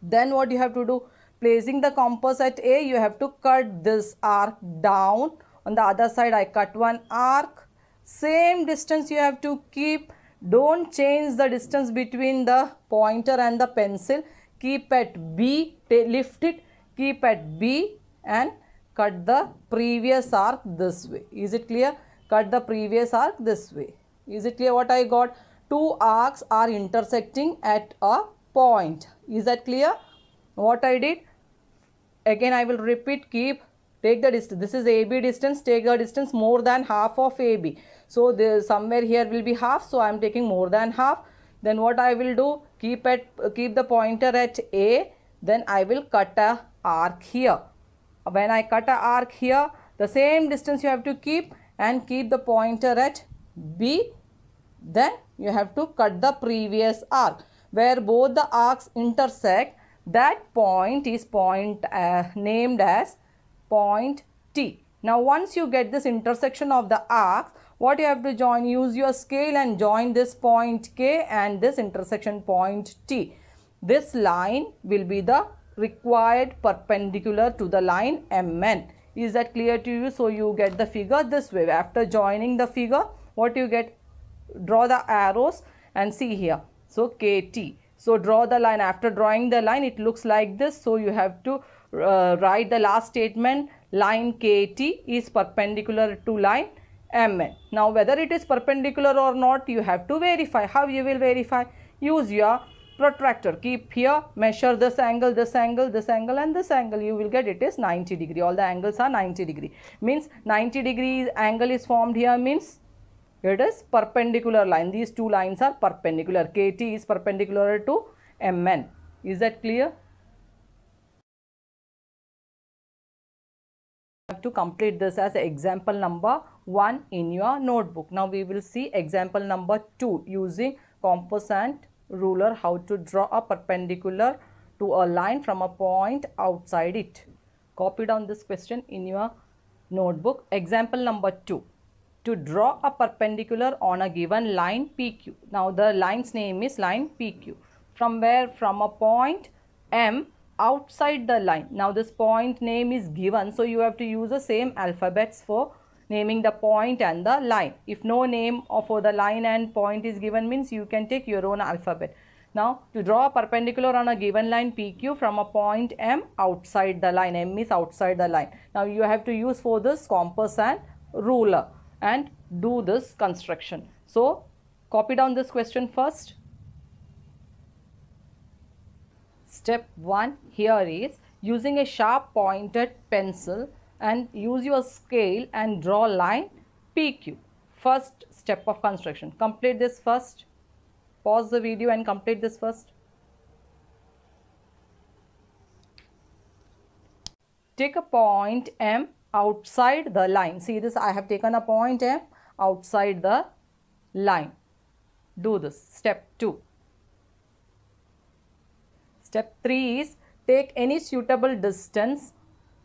S1: Then what you have to do? Placing the compass at A, you have to cut this arc down. On the other side, I cut one arc. Same distance you have to keep. Don't change the distance between the pointer and the pencil. Keep at B, lift it, keep at B and cut the previous arc this way. Is it clear? Cut the previous arc this way. Is it clear what I got? Two arcs are intersecting at a point. Is that clear? What I did? Again I will repeat, take the distance. This is AB distance, take the distance more than half of AB. So there somewhere here will be half, so I am taking more than half. Then what I will do? Keep the pointer at A, then I will cut a arc here. When I cut a arc here, the same distance you have to keep and keep the pointer at B. Then you have to cut the previous arc. Where both the arcs intersect, that point is named as point T. Now once you get this intersection of the arcs, What you have to join? Use your scale and join this point K and this intersection point T. This line will be the required perpendicular to the line MN. Is that clear to you? So you get the figure this way. After joining the figure, what you get? Draw the arrows and see here. So KT. So draw the line. After drawing the line, it looks like this. So you have to write the last statement. Line KT is perpendicular to line MN. Now whether it is perpendicular or not, you have to verify. How you will verify? Use your protractor. Keep here, measure this angle, this angle, this angle and this angle. You will get it is 90 degree. All the angles are 90 degree. Means 90 degree angle is formed here, means it is perpendicular line. These two lines are perpendicular. KT is perpendicular to MN. Is that clear? To complete this as example number 1 in your notebook. Now we will see example number 2 using compass and ruler, how to draw a perpendicular to a line from a point outside it. Copy down this question in your notebook. Example number 2. To draw a perpendicular on a given line PQ. Now the line's name is line PQ. From where? From a point M outside the line. Now this point name is given, so you have to use the same alphabets for naming the point and the line. If no name for the line and point is given, means you can take your own alphabet. Now to draw a perpendicular on a given line PQ from a point M outside the line. M is outside the line. Now you have to use for this compass and ruler and do this construction. So copy down this question first. Step 1 here is using a sharp pointed pencil and use your scale and draw line PQ. First step of construction. Complete this first. Pause the video and complete this first. Take a point M outside the line. See this, I have taken a point M outside the line. Do this. Step 2. Step 3 is take any suitable distance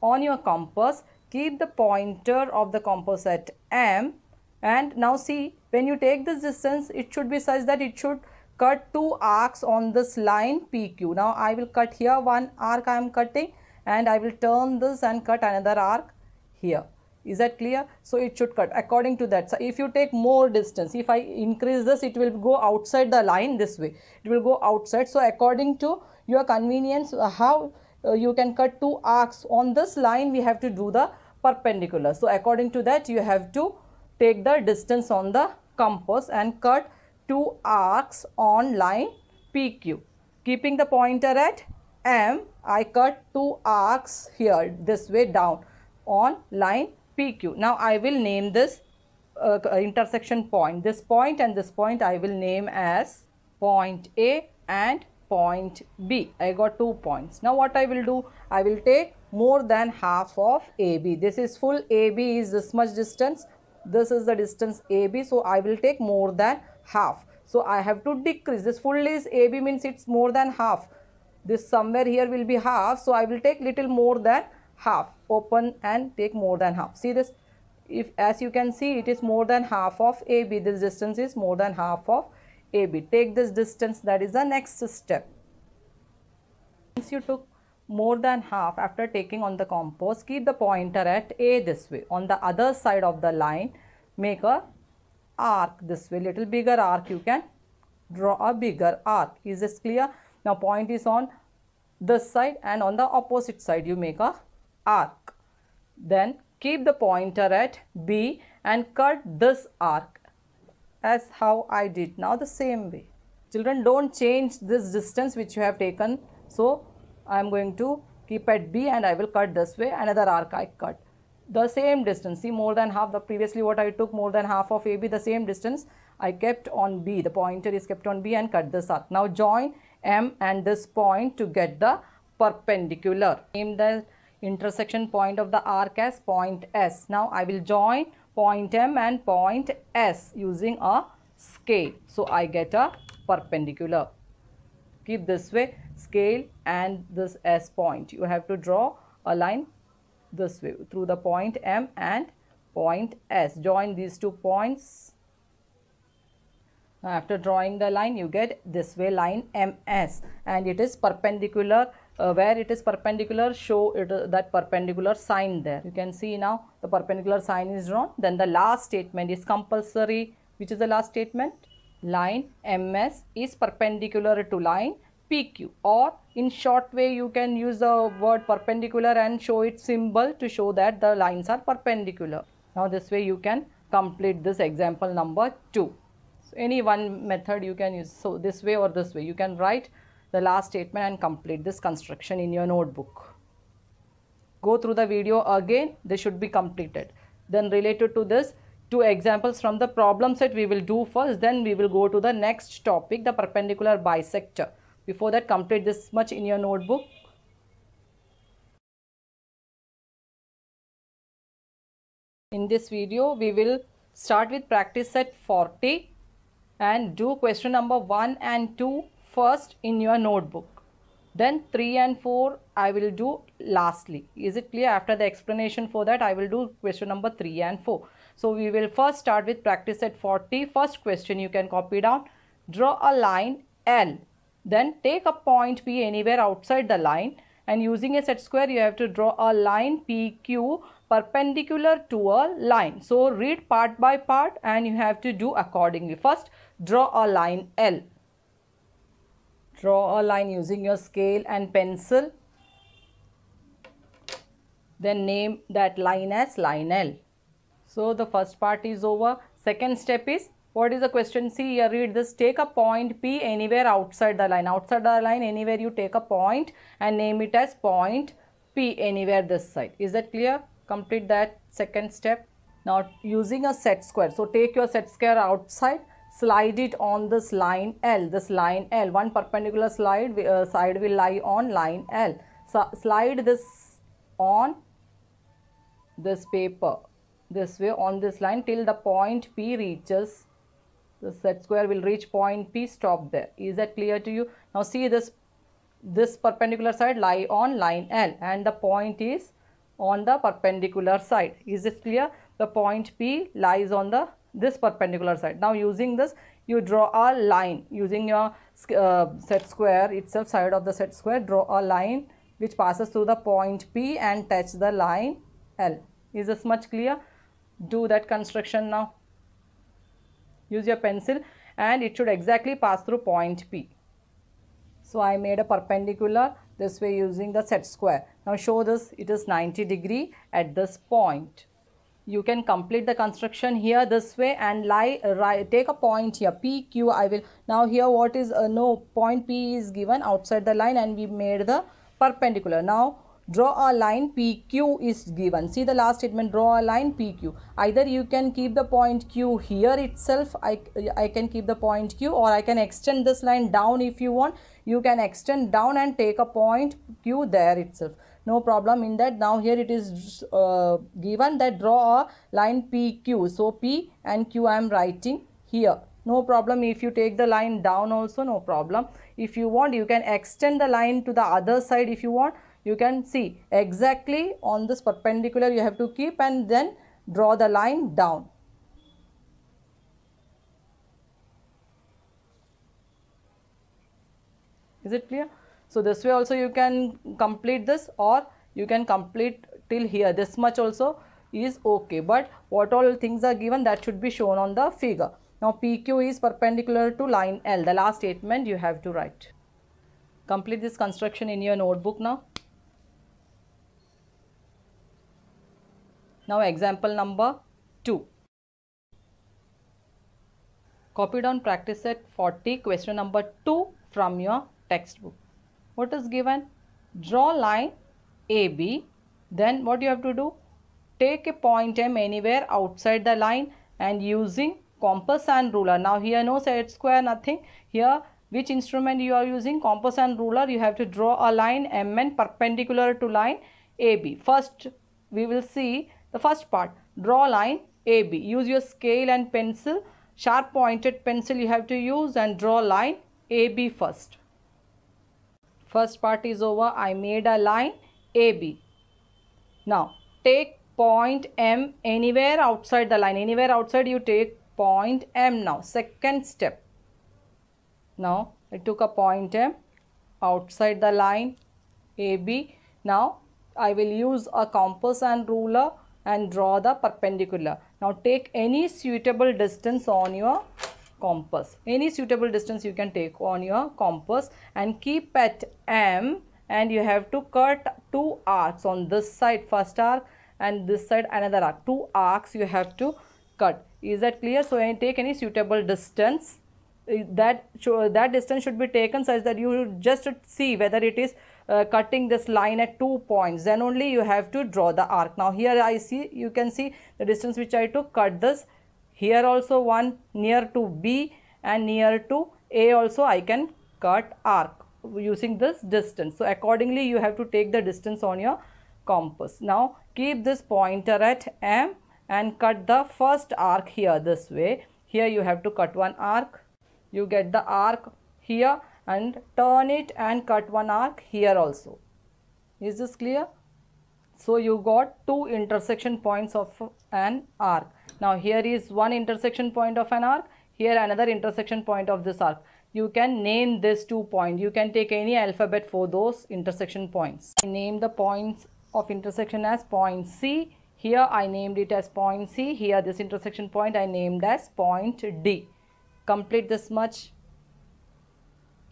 S1: on your compass. Keep the pointer of the compass at M, and now see, when you take this distance, it should be such that it should cut 2 arcs on this line PQ. Now I will cut here one arc, I am cutting, and I will turn this and cut another arc here. Is that clear? So it should cut according to that. So if you take more distance, if I increase this, it will go outside the line this way. It will go outside. So according to your convenience, how you can cut 2 arcs on this line, we have to do the perpendicular. So according to that, you have to take the distance on the compass and cut 2 arcs on line PQ. Keeping the pointer at M, I cut 2 arcs here this way down on line PQ. Now I will name this intersection point. This point and this point I will name as point A and point B. I got 2 points. Now what I will do? I will take more than half of AB. This is full AB is this much distance. This is the distance AB. So I will take more than half. So I have to decrease. This full is AB means it's more than half. This somewhere here will be half. So I will take little more than half. Open and take more than half. See this? If as you can see, it is more than half of AB. This distance is more than half of AB. Take this distance. That is the next step. Once you took more than half, after taking on the compass, keep the pointer at A this way. On the other side of the line, make a arc this way. Little bigger arc. You can draw a bigger arc. Is this clear? Now point is on this side, and on the opposite side you make a arc. Then keep the pointer at B and cut this arc as how I did. Now the same way. Children, don't change this distance which you have taken. So I am going to keep at B and I will cut this way. Another arc I cut. The same distance. See, more than half. The previously what I took more than half of AB, the same distance I kept on B. The pointer is kept on B and cut this arc. Now join M and this point to get the perpendicular. Name the intersection point of the arc as point S. Now I will join point M and point S using a scale. So I get a perpendicular. Keep this way, scale and this S point. You have to draw a line this way through the point M and point S. Join these 2 points. After drawing the line, you get this way line MS, and it is perpendicular. Where it is perpendicular, show it that perpendicular sign there. You can see now the perpendicular sign is drawn. Then the last statement is compulsory. Which is the last statement? Line MS is perpendicular to line PQ, or in short way you can use the word perpendicular and show its symbol to show that the lines are perpendicular. Now this way you can complete this example number 2. So any one method you can use. So this way or this way you can write the last statement and complete this construction in your notebook. Go through the video again, they should be completed. Then related to this, 2 examples from the problem set we will do first, then we will go to the next topic, the perpendicular bisector. Before that, complete this much in your notebook. In this video, we will start with practice set 40 and do question number 1 and 2 first in your notebook. Then 3 and 4 I will do lastly. Is it clear? After the explanation for that, I will do question number 3 and 4. So we will first start with practice set 40. First question you can copy down. Draw a line L. Then take a point P anywhere outside the line, and using a set square you have to draw a line PQ perpendicular to a line. So read part by part and you have to do accordingly. First, draw a line L. Draw a line using your scale and pencil. Then name that line as line L. So the first part is over. Second step is, what is the question? See here, read this. Take a point P anywhere outside the line. Outside the line, anywhere you take a point and name it as point P anywhere this side. Is that clear? Complete that second step. Now using a set square. So take your set square outside. Slide it on this line L. This line L. One perpendicular side will lie on line L. So slide this on this paper. This way on this line till the point P reaches. The set square will reach point P, stop there. Is that clear to you? Now see this perpendicular side lie on line L and the point is on the perpendicular side. Is it clear? The point P lies on this perpendicular side. Now using this you draw a line using your set square itself, side of the set square, draw a line which passes through the point P and touch the line L. Is this much clear? Do that construction now. Use your pencil and it should exactly pass through point P. So I made a perpendicular this way using the set square. Now show this, it is 90 degree at this point. You can complete the construction here this way and take a point here PQ. I will now here what is no point P is given outside the line and we made the perpendicular. Now draw a line PQ is given. See the last statement, draw a line PQ. Either you can keep the point Q here itself, I can keep the point Q, or I can extend this line down if you want. You can extend down and take a point Q there itself. No problem in that. Now here it is given that draw a line PQ. So P and Q I am writing here. No problem if you take the line down also, no problem. If you want, you can extend the line to the other side if you want. You can see exactly on this perpendicular you have to keep and then draw the line down. Is it clear? So this way also you can complete this, or you can complete till here. This much also is okay, but what all things are given that should be shown on the figure. Now PQ is perpendicular to line L. The last statement you have to write. Complete this construction in your notebook now. Now example number 2. Copy down practice set 40, question number 2 from your textbook. What is given? Draw line AB. Then what you have to do? Take a point M anywhere outside the line and using compass and ruler. Now here no set square, nothing. Here which instrument you are using? Compass and ruler. You have to draw a line MN perpendicular to line AB. First we will see the first part. Draw line AB. Use your scale and pencil. Sharp pointed pencil you have to use and draw line AB first. First part is over. I made a line AB. Now take point M anywhere outside the line. Anywhere outside you take point M now. Second step. Now I took a point M outside the line AB. Now I will use a compass and ruler and draw the perpendicular. Now take any suitable distance on your compass. Any suitable distance you can take on your compass and keep at M, and you have to cut two arcs on this side, first arc, and this side another arc. Two arcs you have to cut. Is that clear? So take any suitable distance. That distance should be taken such that you just see whether it is cutting this line at 2 points. Then only you have to draw the arc. Now here you can see the distance which I took, cut this. Here also one near to B and near to A also I can cut arc using this distance. So accordingly you have to take the distance on your compass. Now keep this pointer at M and cut the first arc here this way. Here you have to cut one arc. You get the arc here and turn it and cut one arc here also. Is this clear? So you got two intersection points of an arc. Now here is one intersection point of an arc, here another intersection point of this arc. You can name this 2 points. You can take any alphabet for those intersection points. I name the points of intersection as point C. Here I named it as point C. Here this intersection point I named as point D. Complete this much.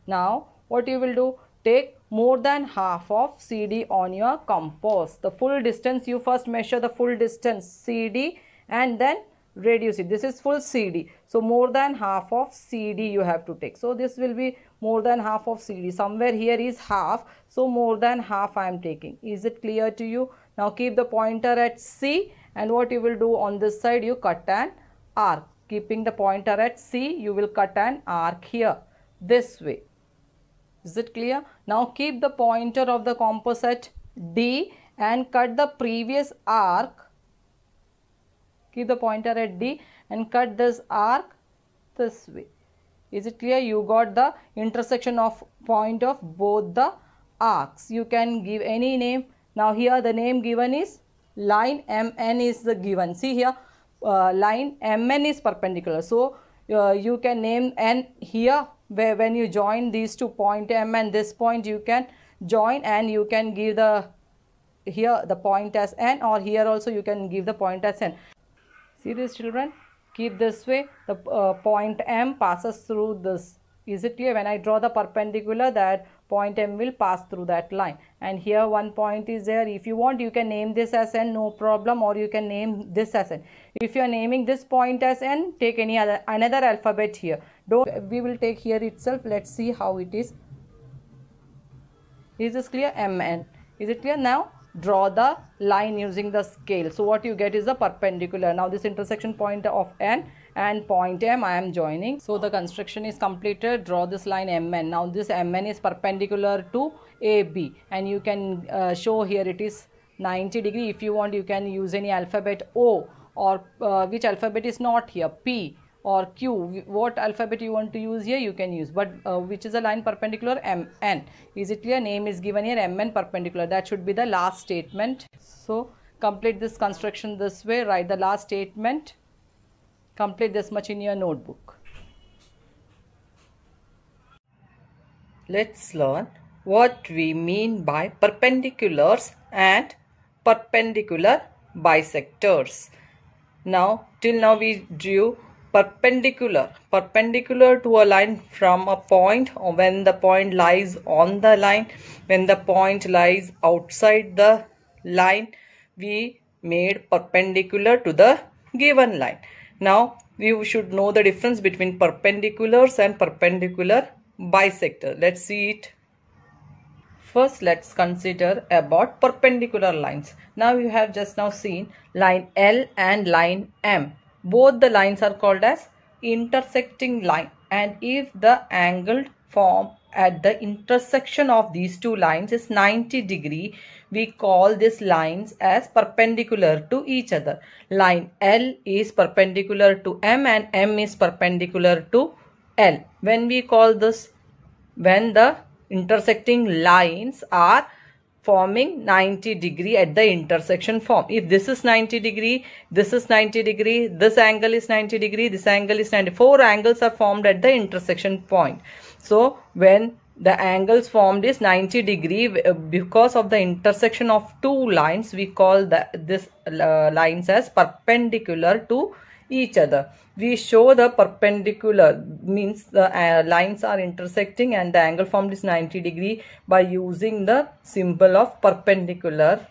S1: Now what you will do? Take more than half of CD on your compass. The full distance, you first measure the full distance CD and then reduce it. This is full CD. So more than half of CD you have to take. So this will be more than half of CD. Somewhere here is half. So more than half I am taking. Is it clear to you? Now keep the pointer at C, and what you will do on this side, you cut an arc. Keeping the pointer at C, you will cut an arc here this way. Is it clear? Now keep the pointer of the compass at D and cut the previous arc. Keep the pointer at D and cut this arc this way. Is it clear? You got the intersection of point of both the arcs. You can give any name. Now here the name given is line MN is the given. See here, line MN is perpendicular. So you can name N here, where when you join these two point M and this point, you can join and you can give the here the point as N, or here also you can give the point as N. See this, children? Keep this way. The point M passes through this. Is it clear? When I draw the perpendicular, that point M will pass through that line. And here one point is there. If you want, you can name this as N, no problem, or you can name this as N. If you are naming this point as N, take any another alphabet here. We will take here itself. Let's see how it is. Is this clear? MN. Is it clear? Now draw the line using the scale. So what you get is the perpendicular. Now this intersection point of N and point M I am joining. So the construction is completed. Draw this line MN. Now this MN is perpendicular to AB, and you can show here it is 90 degree. If you want, you can use any alphabet O, or which alphabet is not here, P or Q. What alphabet you want to use here, you can use, but which is a line perpendicular, MN. Is it clear? Name is given here, MN perpendicular. That should be the last statement. So complete this construction this way. Write the last statement. Complete this much in your notebook. Let's learn what we mean by perpendiculars and perpendicular bisectors. Now till now we drew perpendicular to a line from a point, or when the point lies on the line, when the point lies outside the line, we made perpendicular to the given line. Now we should know the difference between perpendiculars and perpendicular bisector. Let's see it. First, let's consider about perpendicular lines. Now you have just now seen line L and line M. Both the lines are called as intersecting line, and if the angle formed at the intersection of these two lines is 90 degree, we call these lines as perpendicular to each other. Line L is perpendicular to M and M is perpendicular to L. When we call this, when the intersecting lines are forming 90 degree at the intersection form. If this is 90 degree, this is 90 degree, this angle is 90 degree, this angle is 90. 4 angles are formed at the intersection point. So when the angles formed is 90 degree because of the intersection of two lines, we call this lines as perpendicular to each other. We show the perpendicular means the lines are intersecting and the angle formed is 90 degree by using the symbol of perpendicular.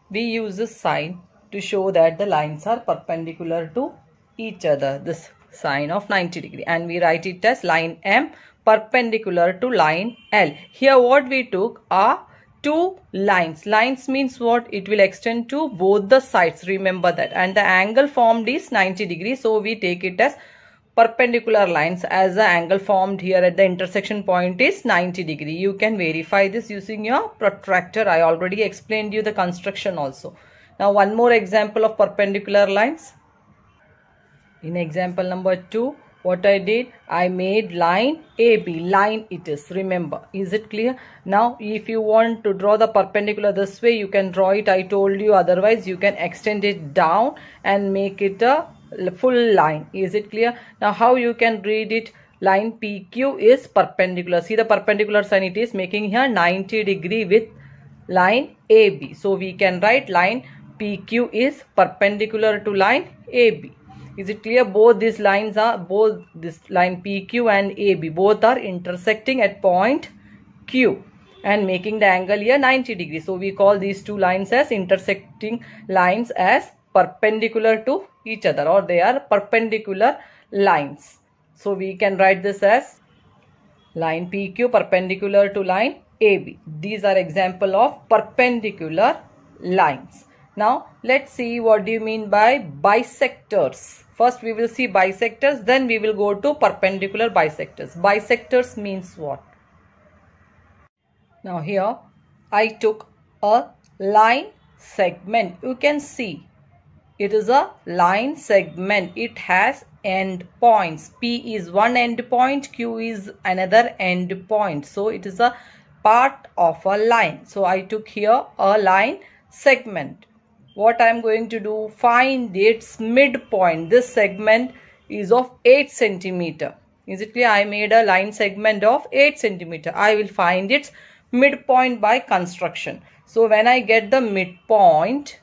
S1: We use this sign to show that the lines are perpendicular to each other, this sign of 90 degree, and we write it as line M perpendicular to line L. Here what we took are two lines. Lines means what? It will extend to both the sides, remember that, and the angle formed is 90 degrees, so we take it as perpendicular lines as the angle formed here at the intersection point is 90 degree. You can verify this using your protractor. I already explained you the construction also. Now one more example of perpendicular lines. In example number 2, what I did, I made line AB, line it is, remember. Is it clear? Now if you want to draw the perpendicular this way, you can draw it, I told you. Otherwise you can extend it down and make it a full line. Is it clear? Now how you can read it? Line PQ is perpendicular. See the perpendicular sign, it is making here 90 degree with line AB. So we can write line PQ is perpendicular to line AB. Is it clear? Both these lines are, both this line PQ and AB, both are intersecting at point Q and making the angle here 90 degrees. So we call these two lines as intersecting lines as perpendicular to each other, or they are perpendicular lines. So we can write this as line PQ perpendicular to line AB. These are example of perpendicular lines. Now let's see what do you mean by bisectors. First we will see bisectors, then we will go to perpendicular bisectors. Bisectors means what? Now here I took a line segment. You can see it is a line segment. It has end points. P is one end point, Q is another end point. So it is a part of a line. So I took here a line segment. What I am going to do, find its midpoint. This segment is of 8 centimeter. Is it clear? I made a line segment of 8 centimeter. I will find its midpoint by construction. So when I get the midpoint,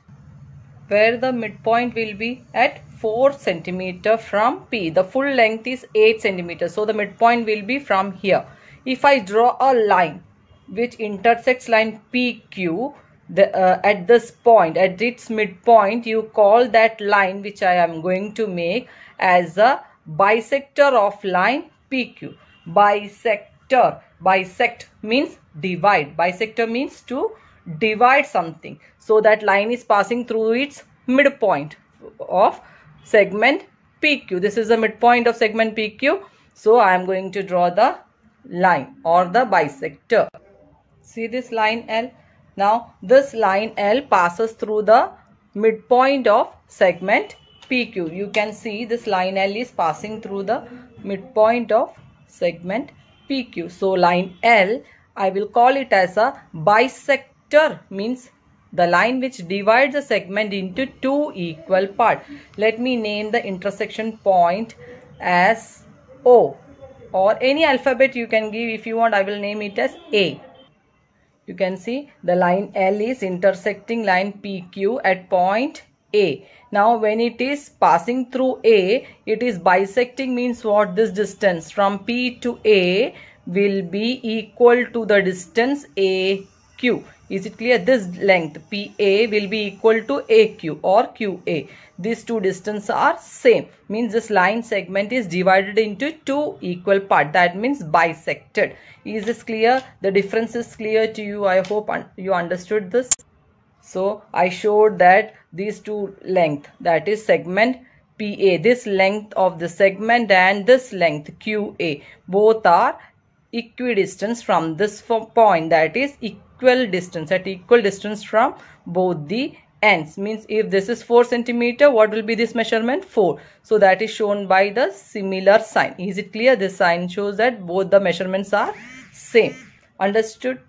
S1: where the midpoint will be at 4 centimeter from P. The full length is 8 centimeter. So the midpoint will be from here. If I draw a line which intersects line PQ, at this point, at its midpoint, you call that line which I am going to make as a bisector of line PQ. Bisector. Bisect means divide. Bisector means to divide something. So that line is passing through its midpoint of segment PQ. This is the midpoint of segment PQ. So I am going to draw the line or the bisector. See this line L. Now this line L passes through the midpoint of segment PQ. You can see this line L is passing through the midpoint of segment PQ. So line L, I will call it as a bisector, means the line which divides the segment into two equal parts. Let me name the intersection point as O, or any alphabet you can give. If you want, I will name it as A. You can see the line L is intersecting line PQ at point A. Now when it is passing through A, it is bisecting, means what? This distance from P to A will be equal to the distance AQ. Is it clear? This length PA will be equal to AQ or QA. These two distances are same. Means this line segment is divided into two equal parts. That means bisected. Is this clear? The difference is clear to you. I hope you understood this. So I showed that these two length, that is segment PA, this length of the segment and this length QA, both are equidistant from this point, that is equal distance, at equal distance from both the ends. Means if this is 4 centimeter, what will be this measurement? 4. So that is shown by the similar sign. Is it clear? This sign shows that both the measurements are same. Understood?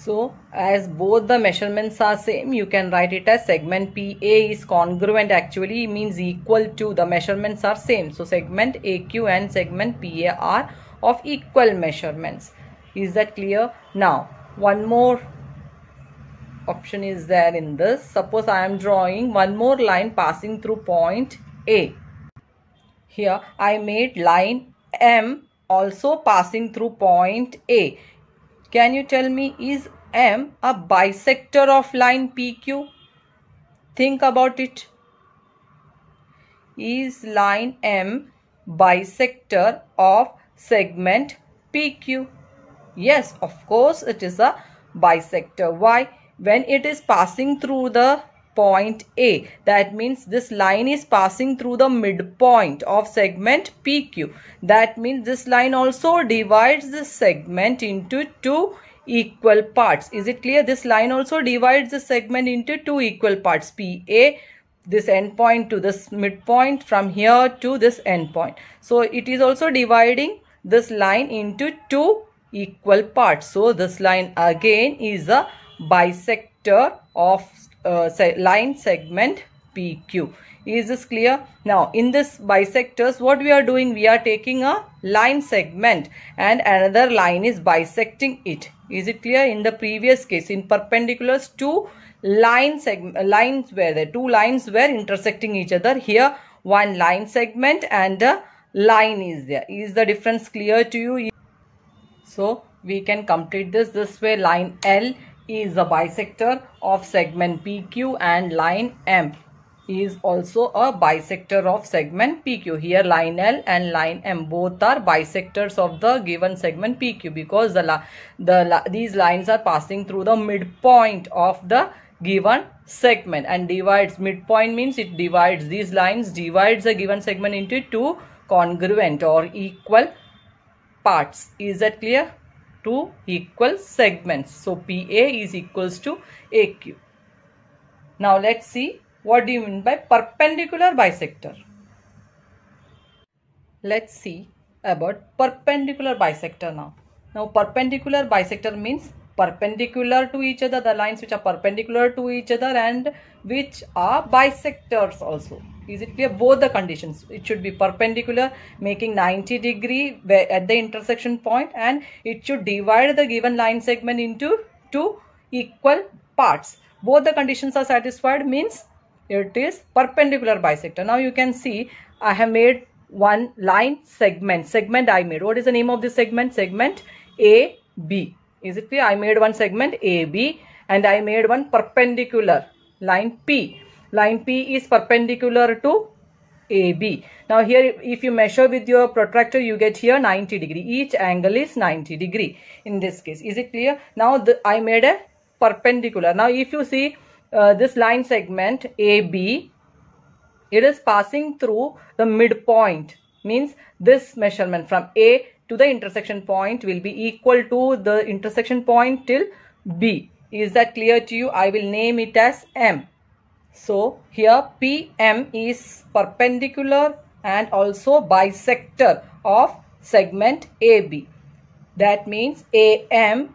S1: So as both the measurements are same, you can write it as segment PA is congruent, actually means equal to, the measurements are same. So segment AQ and segment PA are of equal measurements. Is that clear? Now one more option is there in this. Suppose I am drawing one more line passing through point A. Here I made line M also passing through point A. Can you tell me, is M a bisector of line PQ? Think about it. Is line M bisector of segment PQ? Yes, of course it is a bisector. Why? When it is passing through the point A, that means this line is passing through the midpoint of segment PQ. That means this line also divides this segment into two equal parts. Is it clear? This line also divides the segment into two equal parts. PA, this endpoint to this midpoint, from here to this endpoint. So it is also dividing this line into two equal parts. So this line again is a bisector of line segment PQ. Is this clear? Now in this bisectors, what we are doing, we are taking a line segment and another line is bisecting it. Is it clear? In the previous case, in perpendiculars, two lines were there, two lines were intersecting each other. Here one line segment and a line is there. Is the difference clear to you? So we can complete this way. Line L is a bisector of segment PQ and line M is also a bisector of segment PQ. Here line L and line M both are bisectors of the given segment PQ, because these lines are passing through the midpoint of the given segment and divides. Midpoint means it divides, these lines divides the given segment into two congruent or equal parts. Is that clear? Two equal segments. So PA is equals to AQ. Now let's see, what do you mean by perpendicular bisector? Let's see about perpendicular bisector now. Now perpendicular bisector means perpendicular to each other, the lines which are perpendicular to each other and which are bisectors also. Is it clear? Both the conditions. It should be perpendicular, making 90 degree at the intersection point, and it should divide the given line segment into two equal parts. Both the conditions are satisfied, means it is perpendicular bisector. Now you can see I have made one line segment. I made. What is the name of this segment? Segment AB. Is it clear? I made one segment AB and I made one perpendicular line P. Line P is perpendicular to AB. Now here if you measure with your protractor, you get here 90 degree. Each angle is 90 degree in this case. Is it clear? Now I made a perpendicular. Now if you see this line segment AB, it is passing through the midpoint, means this measurement from A to the intersection point will be equal to the intersection point till B. Is that clear to you? I will name it as M. So here PM is perpendicular and also bisector of segment AB. That means AM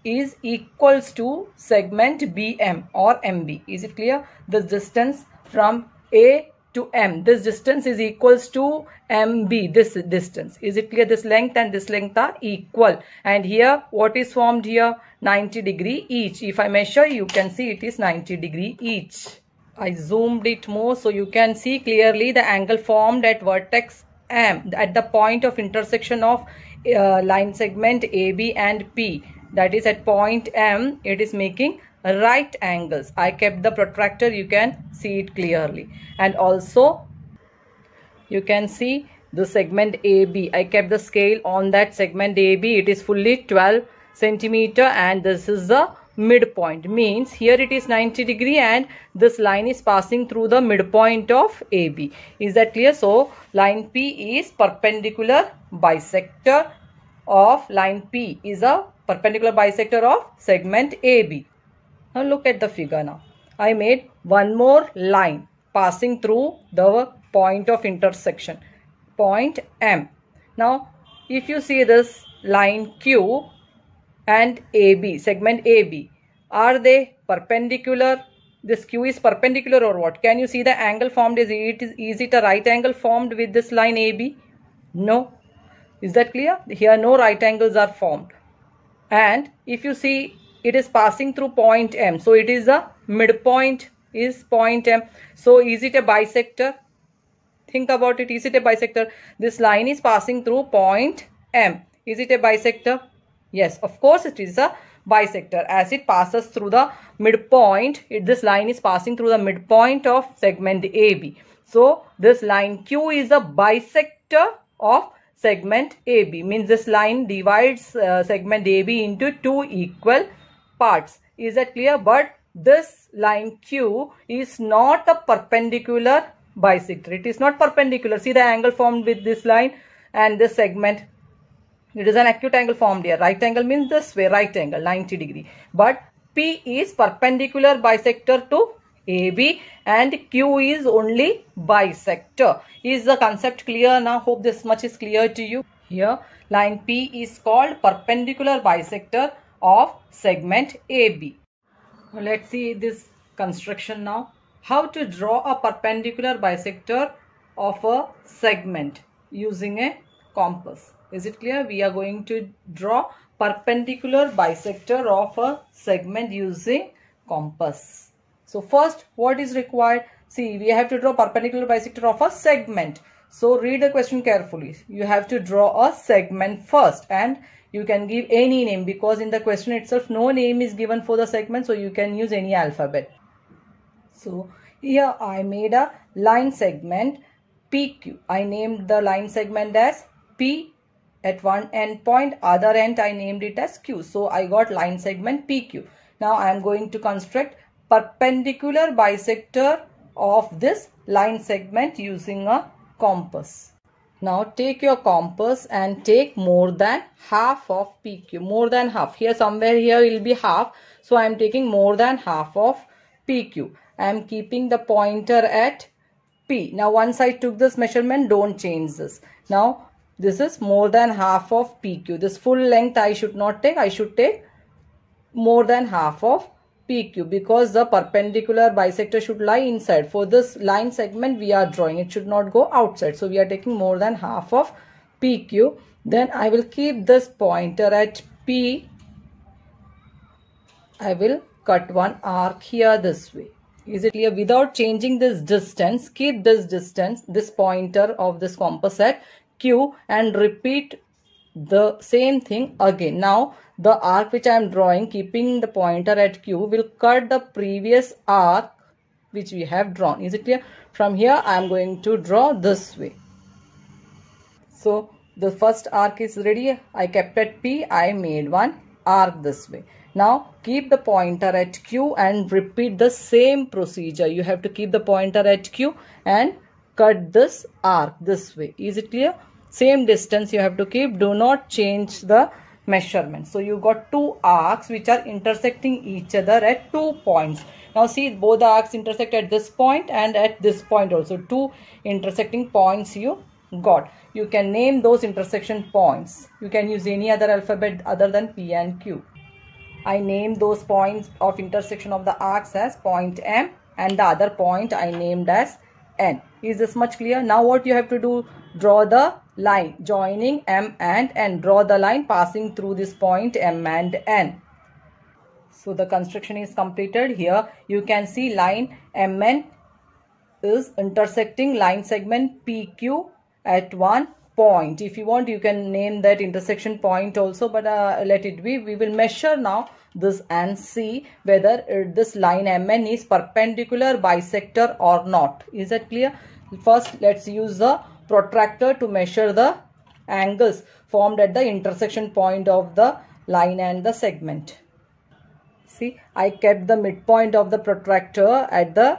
S1: is equals to segment BM or MB. Is it clear? This distance from A to M, this distance is equals to MB, this distance. Is it clear? This length and this length are equal, and here what is formed here? 90 degree each. If I measure, you can see it is 90 degree each. I zoomed it more so you can see clearly the angle formed at vertex M, at the point of intersection of line segment AB and P, that is at point M. It is making right angles. I kept the protractor, you can see it clearly, and also you can see the segment AB. I kept the scale on that segment AB. It is fully 12 centimeter and this is the midpoint, means here it is 90 degree and this line is passing through the midpoint of AB. Is that clear? So line P is perpendicular bisector of line P is a perpendicular bisector of segment AB. Now look at the figure now. I made one more line passing through the point of intersection, point M. Now if you see this line Q, and AB, segment AB, are they perpendicular? This Q is perpendicular or what? Can you see the angle formed? Is it a right angle formed with this line AB? No. Is that clear? Here no right angles are formed. And if you see, it is passing through point M. So it is a midpoint is point M. So is it a bisector? Think about it. Is it a bisector? This line is passing through point M. Is it a bisector? Yes, of course it is a bisector. As it passes through the midpoint, this line is passing through the midpoint of segment AB. So this line Q is a bisector of segment AB. Means this line divides segment AB into two equal parts. Is that clear? But this line Q is not a perpendicular bisector. It is not perpendicular. See the angle formed with this line and this segment. It is an acute angle formed here. Right angle means this way, right angle, 90 degree. But P is perpendicular bisector to AB and Q is only bisector. Is the concept clear now? Hope this much is clear to you. Here, line P is called perpendicular bisector of segment AB. Let's see this construction now. How to draw a perpendicular bisector of a segment using a compass. Is it clear? We are going to draw perpendicular bisector of a segment using compass. So first, what is required? See, we have to draw perpendicular bisector of a segment. So read the question carefully. You have to draw a segment first, and you can give any name because in the question itself no name is given for the segment, so you can use any alphabet. So here I made a line segment PQ. I named the line segment as P at one end point, other end I named it as Q. So I got line segment PQ. Now I am going to construct perpendicular bisector of this line segment using a compass. Now take your compass and take more than half of PQ. More than half. Here somewhere here will be half. So I am taking more than half of PQ. I am keeping the pointer at P. Now once I took this measurement, don't change this. Now this is more than half of PQ. This full length I should not take. I should take more than half of PQ because the perpendicular bisector should lie inside. For this line segment we are drawing, it should not go outside. So we are taking more than half of PQ. Then I will keep this pointer at P. I will cut one arc here this way. Is it clear? Without changing this distance, keep this distance, this pointer of this compass at Q and repeat the same thing again. Now the arc which I am drawing, keeping the pointer at Q, will cut the previous arc which we have drawn. Is it clear? From here I am going to draw this way. So the first arc is ready. I kept at P. I made one arc this way. Now keep the pointer at Q and repeat the same procedure. You have to keep the pointer at Q and cut this arc this way. Is it clear? Same distance you have to keep. Do not change the measurement. So you got two arcs which are intersecting each other at 2 points. Now see, both the arcs intersect at this point and at this point also. Two intersecting points you got. You can name those intersection points. You can use any other alphabet other than P and Q. I named those points of intersection of the arcs as point M and the other point I named as N. Is this much clear? Now what you have to do? Draw the line joining M and N. Draw the line passing through this point M and N. So the construction is completed. Here you can see line MN is intersecting line segment PQ at one point. If you want, you can name that intersection point also, but let it be. We will measure now this and see whether this line MN is perpendicular bisector or not. Is that clear? First, let's use the protractor to measure the angles formed at the intersection point of the line and the segment. See, I kept the midpoint of the protractor at the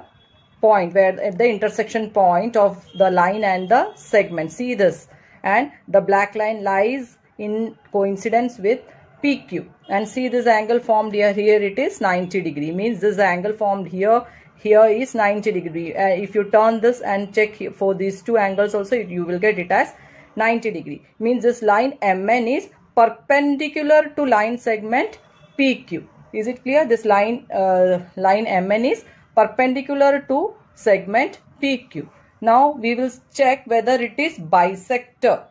S1: point where at the intersection point of the line and the segment. See this, and the black line lies in coincidence with PQ. And see this angle formed here. Here it is 90 degree. Means this angle formed here is 90 degree. If you turn this and check for these two angles also, you will get it as 90 degree. Means this line MN is perpendicular to line segment PQ. Is it clear? This line MN is perpendicular to segment PQ. Now we will check whether it is bisector.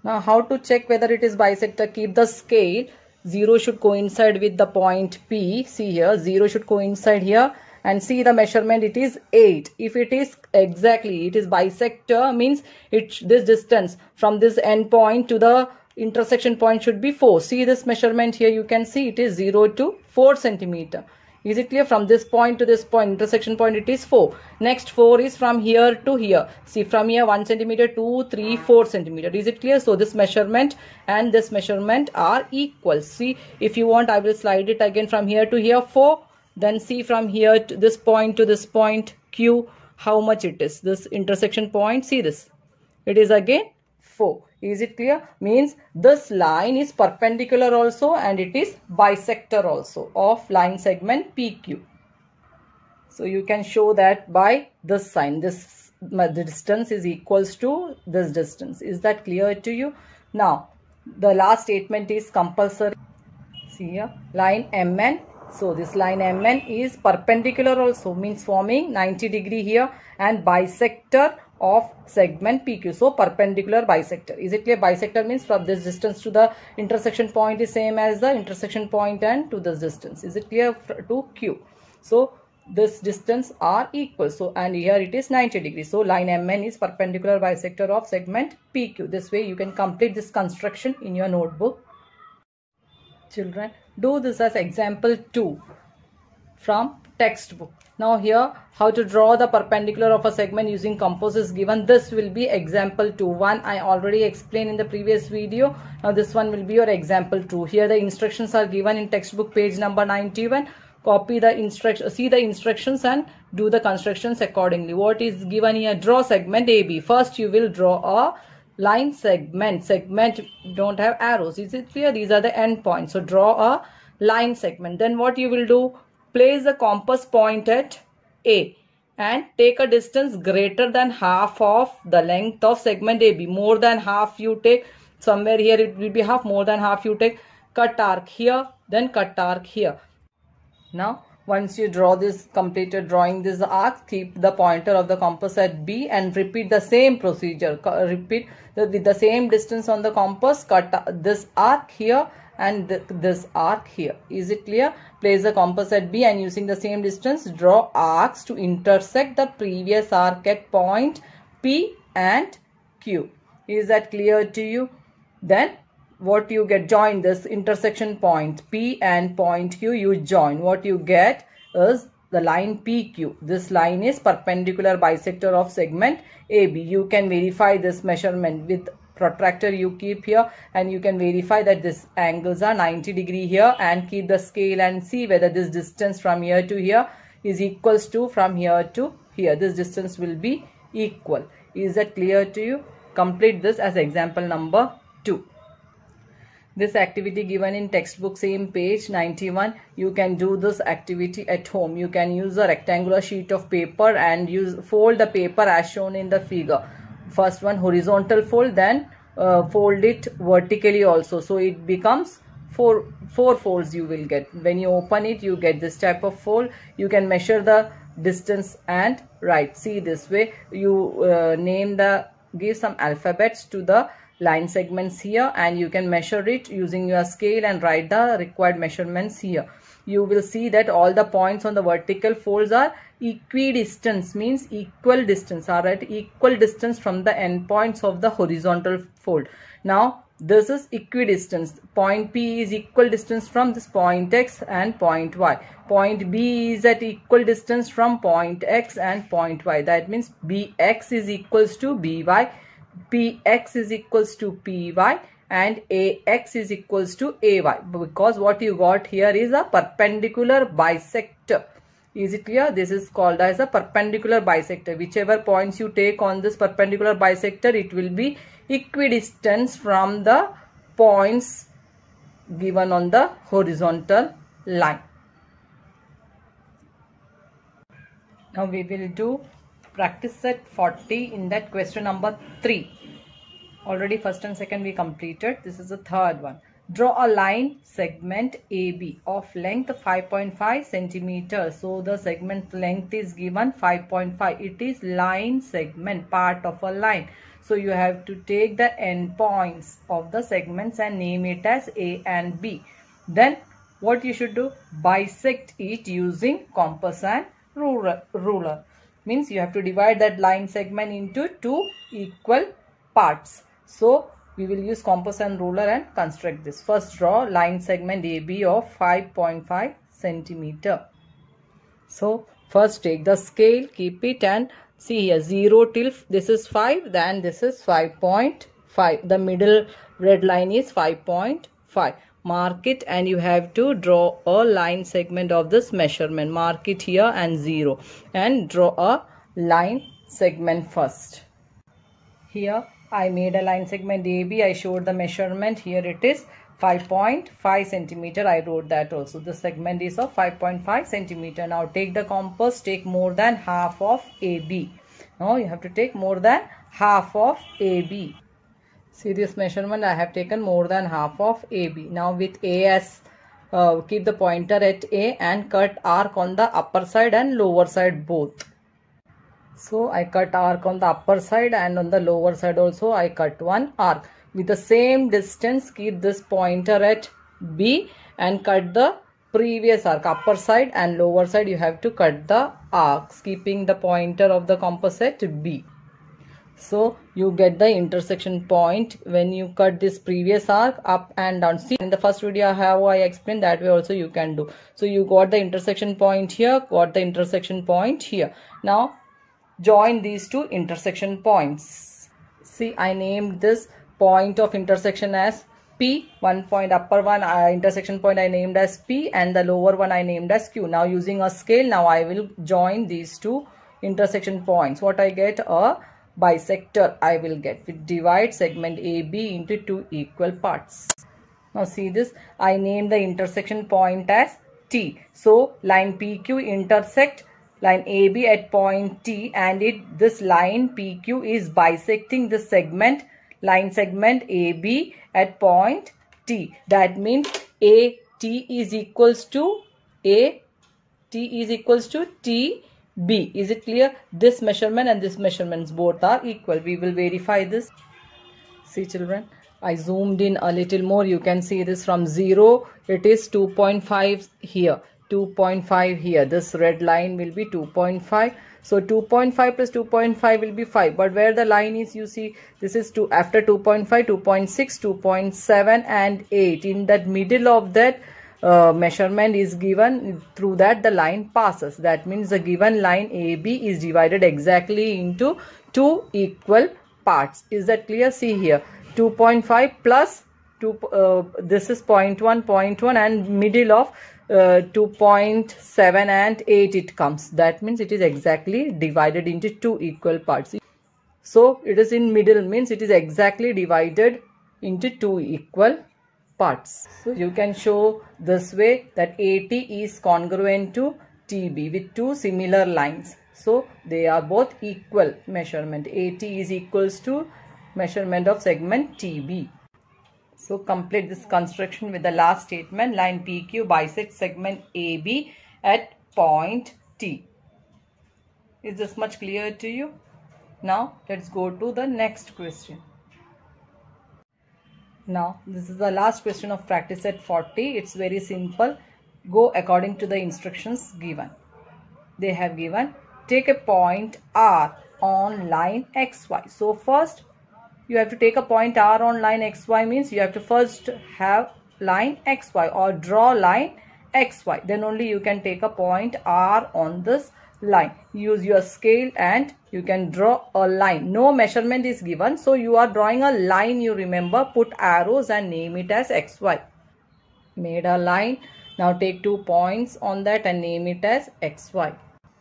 S1: Now how to check whether it is bisector? Keep the scale. 0 should coincide with the point P. See here, 0 should coincide here, and see the measurement, it is 8. If it is exactly, it is bisector, means this distance from this end point to the intersection point should be 4. See this measurement here, you can see it is 0 to 4 centimeter. Is it clear? From this point to this point, intersection point, it is 4. Next 4 is from here to here. See, from here 1 centimeter, 2, 3, 4 centimeter. Is it clear? So this measurement and this measurement are equal. See, if you want, I will slide it again from here to here 4. Then see from here to this point Q, how much it is. This intersection point, see this. It is again 4. Is it clear? Means this line is perpendicular also and it is bisector also of line segment PQ. So you can show that by this sign. The distance is equals to this distance. Is that clear to you? Now the last statement is compulsory. See here, line MN. So this line MN is perpendicular also, means forming 90 degree here, and bisector of segment PQ. So perpendicular bisector. Is it clear? Bisector means from this distance to the intersection point is same as the intersection point and to this distance. Is it clear? To Q. So this distance are equal. So and here it is 90 degrees. So line MN is perpendicular bisector of segment PQ. This way you can complete this construction in your notebook. Children, do this as example 2 from textbook. Now here, how to draw the perpendicular of a segment using compass is given. This will be example 2. One I already explained in the previous video. Now this one will be your example 2. Here the instructions are given in textbook page number 91. Copy the instruction, see the instructions and do the constructions accordingly. What is given here? Draw segment AB. First you will draw a line segment. Segment don't have arrows. Is it clear? These are the end points. So draw a line segment. Then what you will do? Place the compass point at A and take a distance greater than half of the length of segment AB. More than half you take. Somewhere here it will be half. More than half you take. Cut arc here. Then cut arc here. Now once you draw this, completed drawing this arc, keep the pointer of the compass at B and repeat the same procedure. Repeat with the same distance on the compass. Cut this arc here and this arc here. Is it clear? Place the compass at B and using the same distance draw arcs to intersect the previous arc at point P and Q. Is that clear to you? Then what you get? Join this intersection point P and point Q. You join. What you get is the line PQ. This line is perpendicular bisector of segment AB. You can verify this measurement with protractor. You keep here and you can verify that this angles are 90 degree here, and keep the scale and see whether this distance from here to here is equals to from here to here. This distance will be equal. Is that clear to you? Complete this as example number 2. This activity given in textbook same page 91. You can do this activity at home. You can use a rectangular sheet of paper and fold the paper as shown in the figure. First one horizontal fold, then fold it vertically also. So it becomes four folds you will get. When you open it, you get this type of fold. You can measure the distance and write. See this way. You give some alphabets to the line segments here, and you can measure it using your scale and write the required measurements here. You will see that all the points on the vertical folds are equidistant, means equal distance, are at equal distance from the endpoints of the horizontal fold. Now this is equidistance. Point P is equal distance from this point X and point Y. Point B is at equal distance from point X and point Y. That means BX is equals to BY. PX is equals to PY and AX is equals to AY, because what you got here is a perpendicular bisector. Is it clear? This is called as a perpendicular bisector. Whichever points you take on this perpendicular bisector, it will be equidistant from the points given on the horizontal line. Now we will do practice set 40 in that question number 3. Already first and second we completed. This is the third one. Draw a line segment AB of length 5.5 centimeters. So the segment length is given 5.5. It is line segment, part of a line. So you have to take the end points of the segments and name it as A and B. Then what you should do? Bisect it using compass and ruler. Means you have to divide that line segment into two equal parts. So we will use compass and ruler and construct this. First draw line segment AB of 5.5 centimeter. So first take the scale, keep it and see here 0 till this is 5, then this is 5.5. The middle red line is 5.5. Mark it and you have to draw a line segment of this measurement. Mark it here and 0 and draw a line segment first. Here I made a line segment AB. I showed the measurement. Here it is 5.5 centimeter. I wrote that also. The segment is of 5.5 centimeter. Now take the compass. Take more than half of AB. Now you have to take more than half of AB. See this measurement. I have taken more than half of AB. Now with A as keep the pointer at A and cut arc on the upper side and lower side both. So I cut arc on the upper side and on the lower side also I cut one arc. With the same distance keep this pointer at B and cut the previous arc. Upper side and lower side you have to cut the arcs keeping the pointer of the compass at B. So you get the intersection point when you cut this previous arc up and down. See in the first video how I explained, that way also you can do. So you got the intersection point here, got the intersection point here. Now join these two intersection points. See I named this point of intersection as P. One point upper one intersection point I named as P and the lower one I named as Q. Now using a scale now I will join these two intersection points. What I get? A bisector I will get. We divide segment AB into two equal parts. Now see this, I named the intersection point as T. So line PQ intersect line AB at point T and this line PQ is bisecting the segment line segment AB at point T. That means AT is equals to TB. Is it clear? This measurement and this measurements both are equal. We will verify this. See children, I zoomed in a little more. You can see this from 0 it is 2.5 here, 2.5 here. This red line will be 2.5. So 2.5 plus 2.5 will be 5. But where the line is, you see this is 2. After 2.5, 2.6, 2.7 and 8. In that middle of that measurement is given, through that the line passes. That means the given line AB is divided exactly into two equal parts. Is that clear? See here 2.5 plus 2, this is 0.1 and middle of 2.7 and 8 it comes. That means it is exactly divided into two equal parts. So it is in middle means it is exactly divided into two equal parts. So you can show this way that AT is congruent to TB with two similar lines. So they are both equal measurement. AT is equals to measurement of segment TB. So complete this construction with the last statement. Line PQ bisects segment AB at point T. Is this much clear to you? Now let's go to the next question. Now this is the last question of practice set 40. It's very simple. Go according to the instructions given. They have given take a point R on line XY. So first you have to take a point R on line XY means you have to first have line XY or draw line XY. Then only you can take a point R on this line. Use your scale and you can draw a line. No measurement is given. So you are drawing a line, you remember. Put arrows and name it as XY. Made a line. Now take 2 points on that and name it as XY.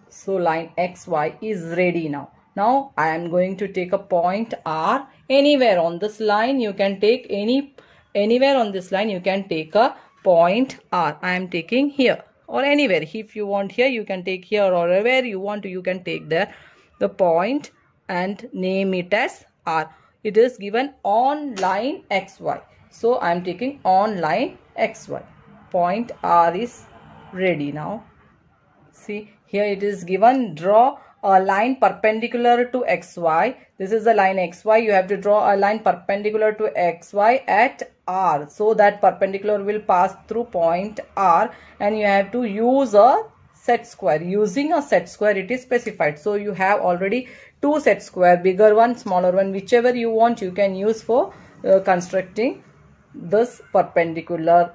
S1: So line XY is ready now. Now I am going to take a point R. Anywhere on this line you can take anywhere on this line you can take a point R. I am taking here or anywhere. If you want here you can take here, or wherever you want to you can take there the point and name it as R. It is given on line XY. So I am taking on line XY. Point R is ready now. See, here it is given, draw a line perpendicular to XY. This is the line XY. You have to draw a line perpendicular to XY at R. So that perpendicular will pass through point R, and you have to use a set square. Using a set square it is specified. So you have already two set square, bigger one, smaller one, whichever you want you can use for constructing this perpendicular.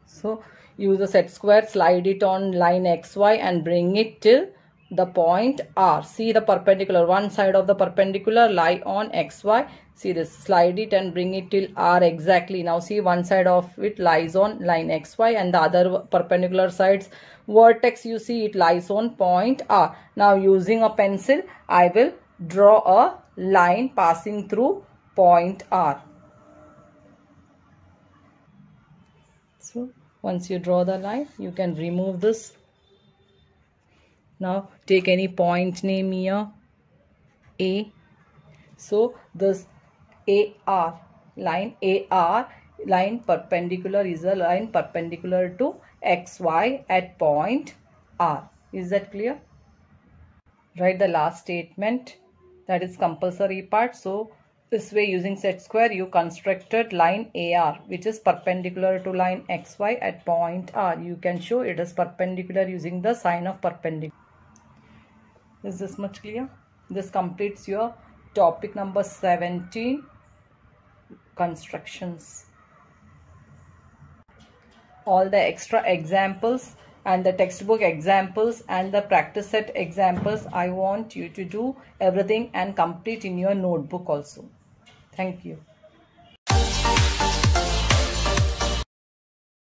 S1: So use a set square, slide it on line XY and bring it till the point R. See the perpendicular, one side of the perpendicular lie on XY. See this, slide it and bring it till R exactly. Now see, one side of it lies on line XY and the other perpendicular side's vertex, you see it lies on point R. Now using a pencil, I will draw a line passing through point R. So once you draw the line, you can remove this. Now take any point name here, A. So this AR, line AR, line perpendicular is a line perpendicular to XY at point R. Is that clear? Write the last statement, that is compulsory part. So this way, using set square, you constructed line AR, which is perpendicular to line XY at point R. You can show it is perpendicular using the sign of perpendicular. Is this much clear? This completes your topic number 17, constructions. All the extra examples and the textbook examples and the practice set examples, I want you to do everything and complete in your notebook also. Thank you.